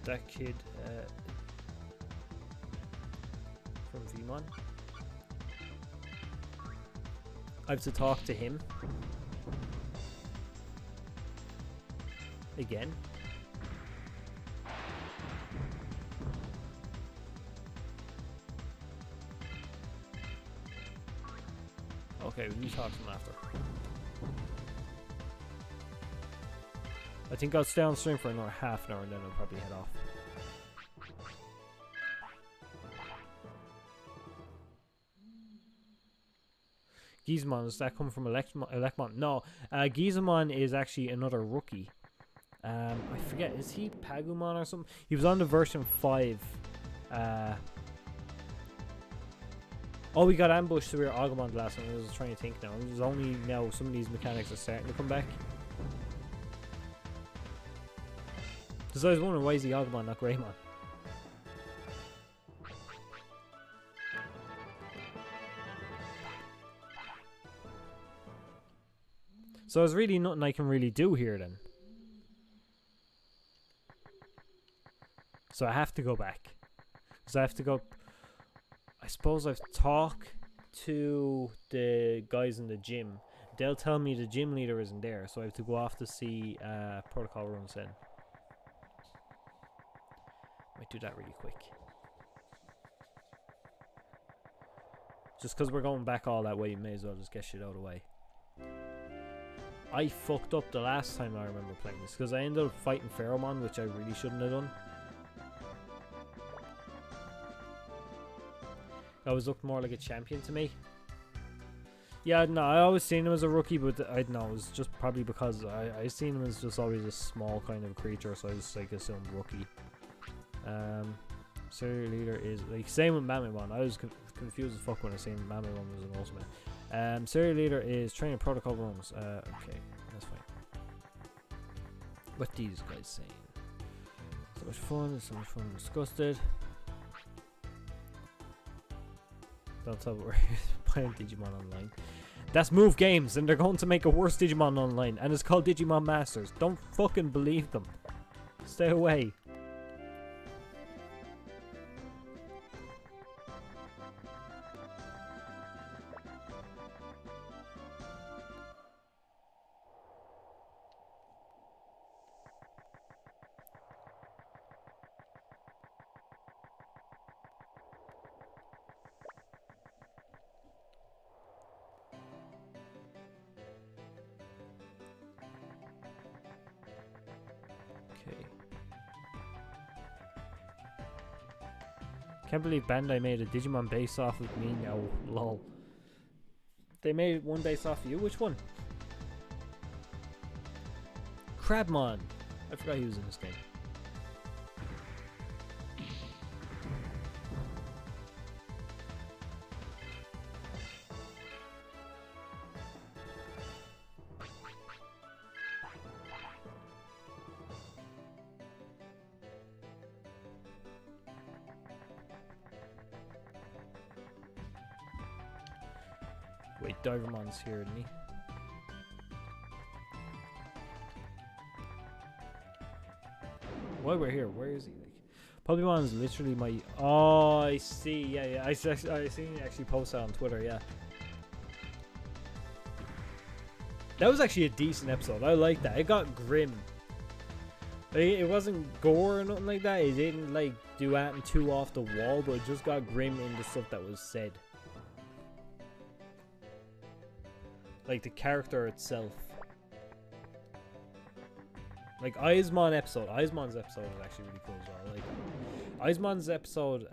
That kid from Vmon. I have to talk to him again. Okay, we can talk to him after. I think I'll stay on stream for another half an hour and then I'll probably head off. Gizamon, does that come from Elecmon? No, Gizamon is actually another rookie. I forget, is he Pagumon or something? He was on the version 5. Oh, we got ambushed, so we were Agumon the last one. I was trying to think now. There's only now some of these mechanics are starting to come back. Because I was wondering, why is he Agumon, not Greymon? So there's really nothing I can really do here then. So I have to go back. Because I have to go... I suppose I've talked to the guys in the gym. They'll tell me the gym leader isn't there. So I have to go off to see protocol runs then. Might do that really quick. Just because we're going back all that way, you may as well just get shit out of the way. I fucked up the last time I remember playing this because I ended up fighting Pheromon, which I really shouldn't have done. That was looked more like a champion to me. Yeah, no, I always seen him as a rookie, but I know it was just probably because I seen him as just always a small kind of creature, so I just like assumed rookie. Serial leader is like same with Gammamon. I was confused as fuck when I seen Gammamon was an ultimate. Serial leader is training protocol runs. Okay, that's fine. What these guys saying? So much fun. So much fun. Disgusted. Don't tell me we're playing Digimon Online. That's Move Games, and they're going to make a worse Digimon Online, and it's called Digimon Masters. Don't fucking believe them. Stay away. Can't believe Bandai made a Digimon based off of me now. Lol. They made one based off of you. Which one? Crabmon. I forgot he was in this game. Wait, Divermon's here, isn't he? While we're here, where is he? Like, Pokemon's literally my. Oh, I see. Yeah. I seen he actually post that on Twitter. Yeah. That was actually a decent episode. I like that. It got grim. Like, it wasn't gore or nothing like that. It didn't like do anything too off the wall, but it just got grim in the stuff that was said. Like the character itself. Like Agumon episode. Agumon's episode is actually really cool as well. I like that. Agumon's episode,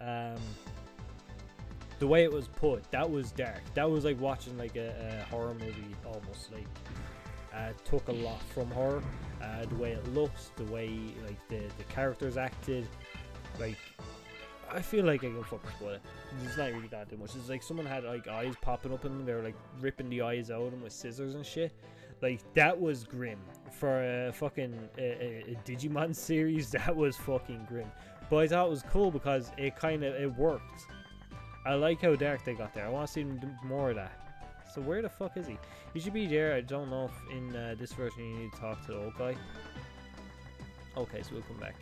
the way it was put, that was dark. That was like watching like a horror movie almost. Like took a lot from horror. The way it looks, the way like the characters acted. Like I feel like I can fuck with it. It's not really that much. It's like someone had like eyes popping up in them. They were like ripping the eyes out of them with scissors and shit. Like that was grim for a fucking a Digimon series. That was fucking grim. But I thought it was cool because it worked. I like how dark they got there. I want to see them do more of that. So where the fuck is he? He should be there. I don't know if in this version you need to talk to the old guy. Okay, so we'll come back.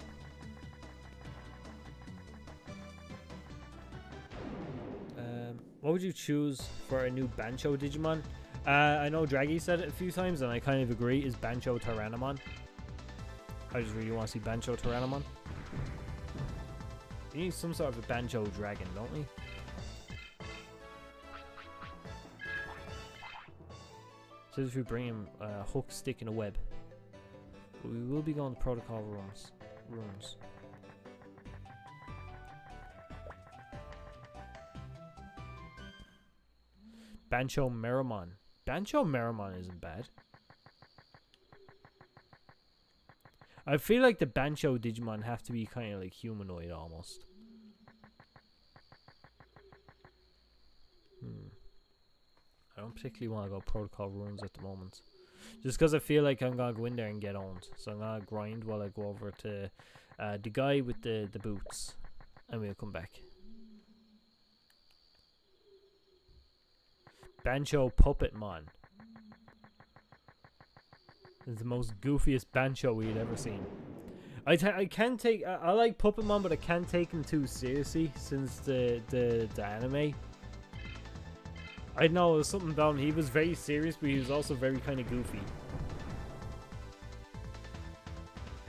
What would you choose for a new Bancho Digimon? I know Draggy said it a few times, and I kind of agree. Is Bancho Tyrannomon? I just really want to see Bancho Tyrannomon. We need some sort of a Bancho Dragon, don't we? Says if we bring him a hook, stick, and a web. But we will be going to protocol rooms. Bancho Meramon. Bancho Meramon isn't bad. I feel like the Bancho Digimon have to be kind of like humanoid almost. I don't particularly want to go protocol runes at the moment. Just because I feel like I'm going to go in there and get owned. So I'm going to grind while I go over to the guy with the boots. And we'll come back. Bancho Puppetmon. It's the most goofiest Bancho we'd ever seen. I can't take... I like Puppetmon, but I can't take him too seriously since the anime. I know it was something about him. He was very serious, but he was also very kind of goofy.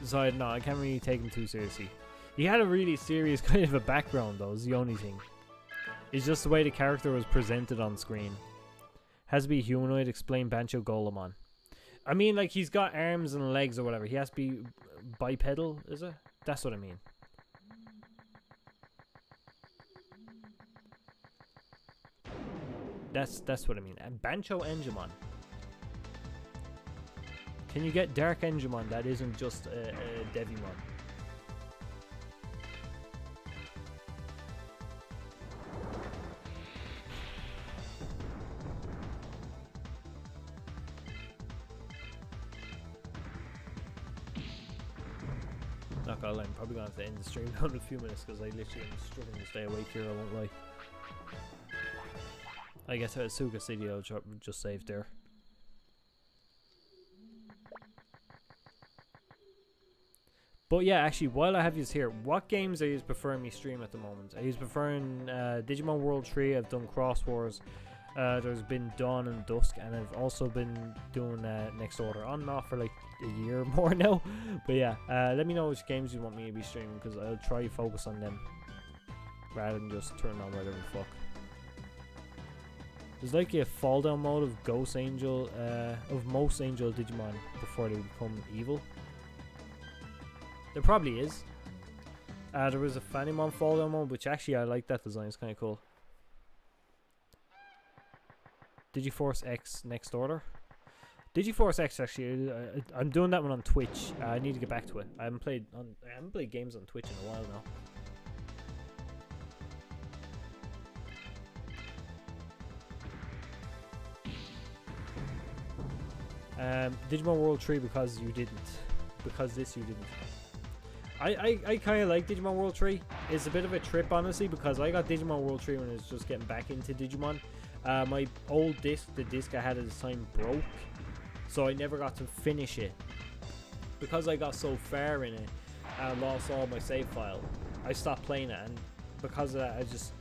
So I don't know, I can't really take him too seriously. He had a really serious kind of a background though, is the only thing. It's just the way the character was presented on screen. Has to be humanoid, explain Bancho Golemon. I mean, like, he's got arms and legs or whatever. He has to be bipedal, is it? That's what I mean. That's what I mean. And Bancho Enjamon. Can you get Dark Enjamon that isn't just a Devimon? Not gonna lie, I'm probably gonna have to end the stream down in a few minutes because I literally am struggling to stay awake here, I won't lie. I guess Asuka City I'll just save there. But yeah, actually, while I have you here, what games are you preferring me stream at the moment? Are you preferring Digimon World 3? I've done Xros Wars. There's been Dawn and Dusk, and I've also been doing Next Order on and off for like a year more now. But yeah, let me know which games you want me to be streaming because I'll try to focus on them rather than just turn on whatever the fuck. There's like a fall down mode of Ghost Angel, of most Angel Digimon before they become evil. There probably is. There was a Fanimon fall down one, which actually I like that design. It's kind of cool. Digiforce X next order. Digiforce X actually, I'm doing that one on Twitch. I need to get back to it. I haven't played games on Twitch in a while now. Digimon World 3 because you didn't. Because this you didn't. I kind of like Digimon World 3. It's a bit of a trip, honestly, because I got Digimon World 3 when I was just getting back into Digimon. My old disc, the disc I had at the time, broke, so I never got to finish it. Because I got so far in it, I lost all my save file. I stopped playing it, and because of that,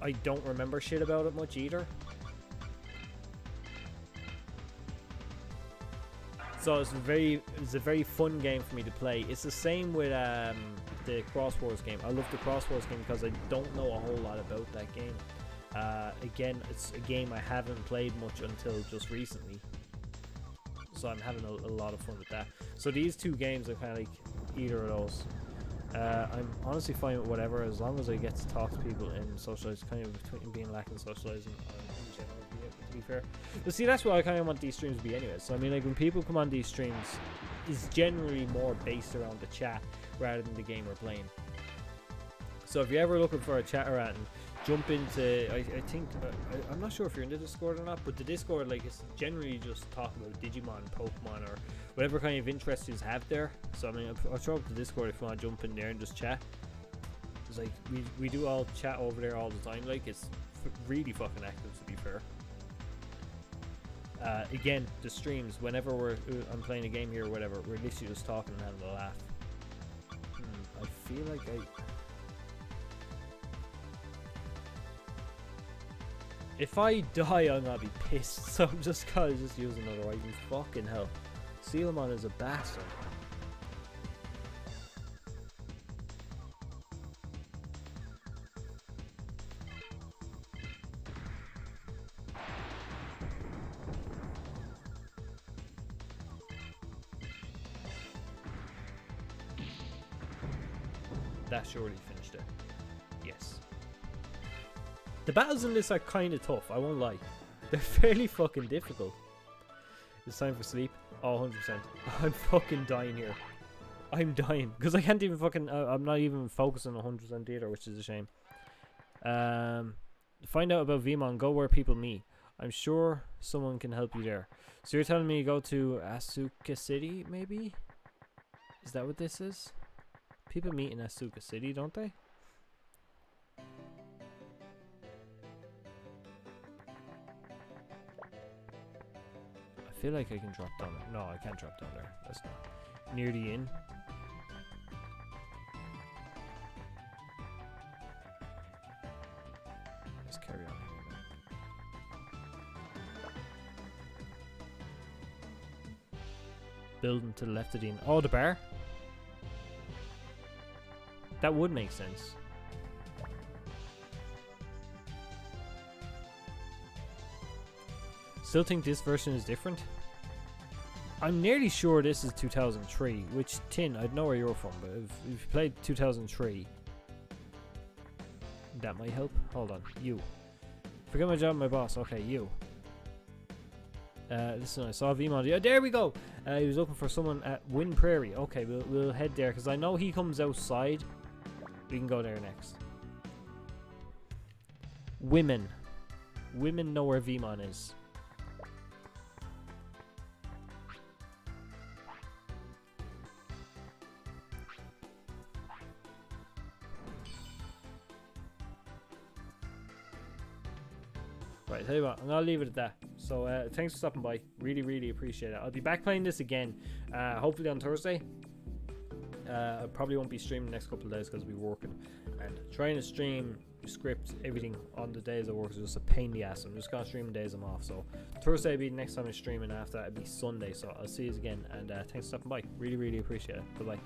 I don't remember shit about it much either. So it's a very fun game for me to play. It's the same with the Xros Wars game. I love the Xros Wars game because I don't know a whole lot about that game. Again, it's a game I haven't played much until just recently, so I'm having a lot of fun with that. So these two games are kind of like either of those. I'm honestly fine with whatever, as long as I get to talk to people and socialize. Kind of between being lacking socializing in general, to be fair. But see, that's what I kind of want these streams to be anyway. So I mean, like when people come on these streams, is generally more based around the chat rather than the game we're playing. So if you're ever looking for a chat around, jump into, I think, I'm not sure if you're in the Discord or not, but the Discord, like, it's generally just talking about Digimon, Pokemon, or whatever kind of interest you have there. So I mean, I'll throw up the Discord if you want to jump in there and just chat. It's like, we do all chat over there all the time, like, it's really fucking active, to be fair. Again, the streams, whenever I'm playing a game here or whatever, we're literally just talking and having a laugh. I feel like if I die, I'm gonna be pissed, so I'm just gonna use another item. Fucking hell. Sealamon is a bastard. That surely finished it. Yes. The battles in this are kind of tough, I won't lie. They're fairly fucking difficult. It's time for sleep. Oh, 100%. I'm fucking dying here. I'm dying. Because I can't even fucking... I'm not even focusing 100% either, which is a shame. Find out about Vmon. Go where people meet. I'm sure someone can help you there. So you're telling me to go to Asuka City, maybe? Is that what this is? People meet in Asuka City, don't they? I feel like I can drop down there. No, I can't drop down there. That's not near the inn. Let's carry on. Building to the left of the inn. Oh, the bar? That would make sense. Still think this version is different? I'm nearly sure this is 2003, which, Tin, I'd know where you're from, but if you played 2003, that might help. Hold on, you. Forget my job, my boss. Okay, you. Listen, I saw Vmon. Yeah, there we go! He was looking for someone at Wind Prairie. Okay, we'll head there, because I know he comes outside. We can go there next. Women. Women know where Vmon is. Right, tell you what, I'm gonna leave it at that. So thanks for stopping by. Really appreciate it. I'll be back playing this again, hopefully on Thursday. I probably won't be streaming the next couple of days because I'll be working, and trying to stream, script, everything on the days I work is just a pain in the ass. I'm just gonna stream the days I'm off. So Thursday will be the next time I'm streaming. After that it'll be Sunday. So I'll see you again, and thanks for stopping by. Really appreciate it. Bye bye.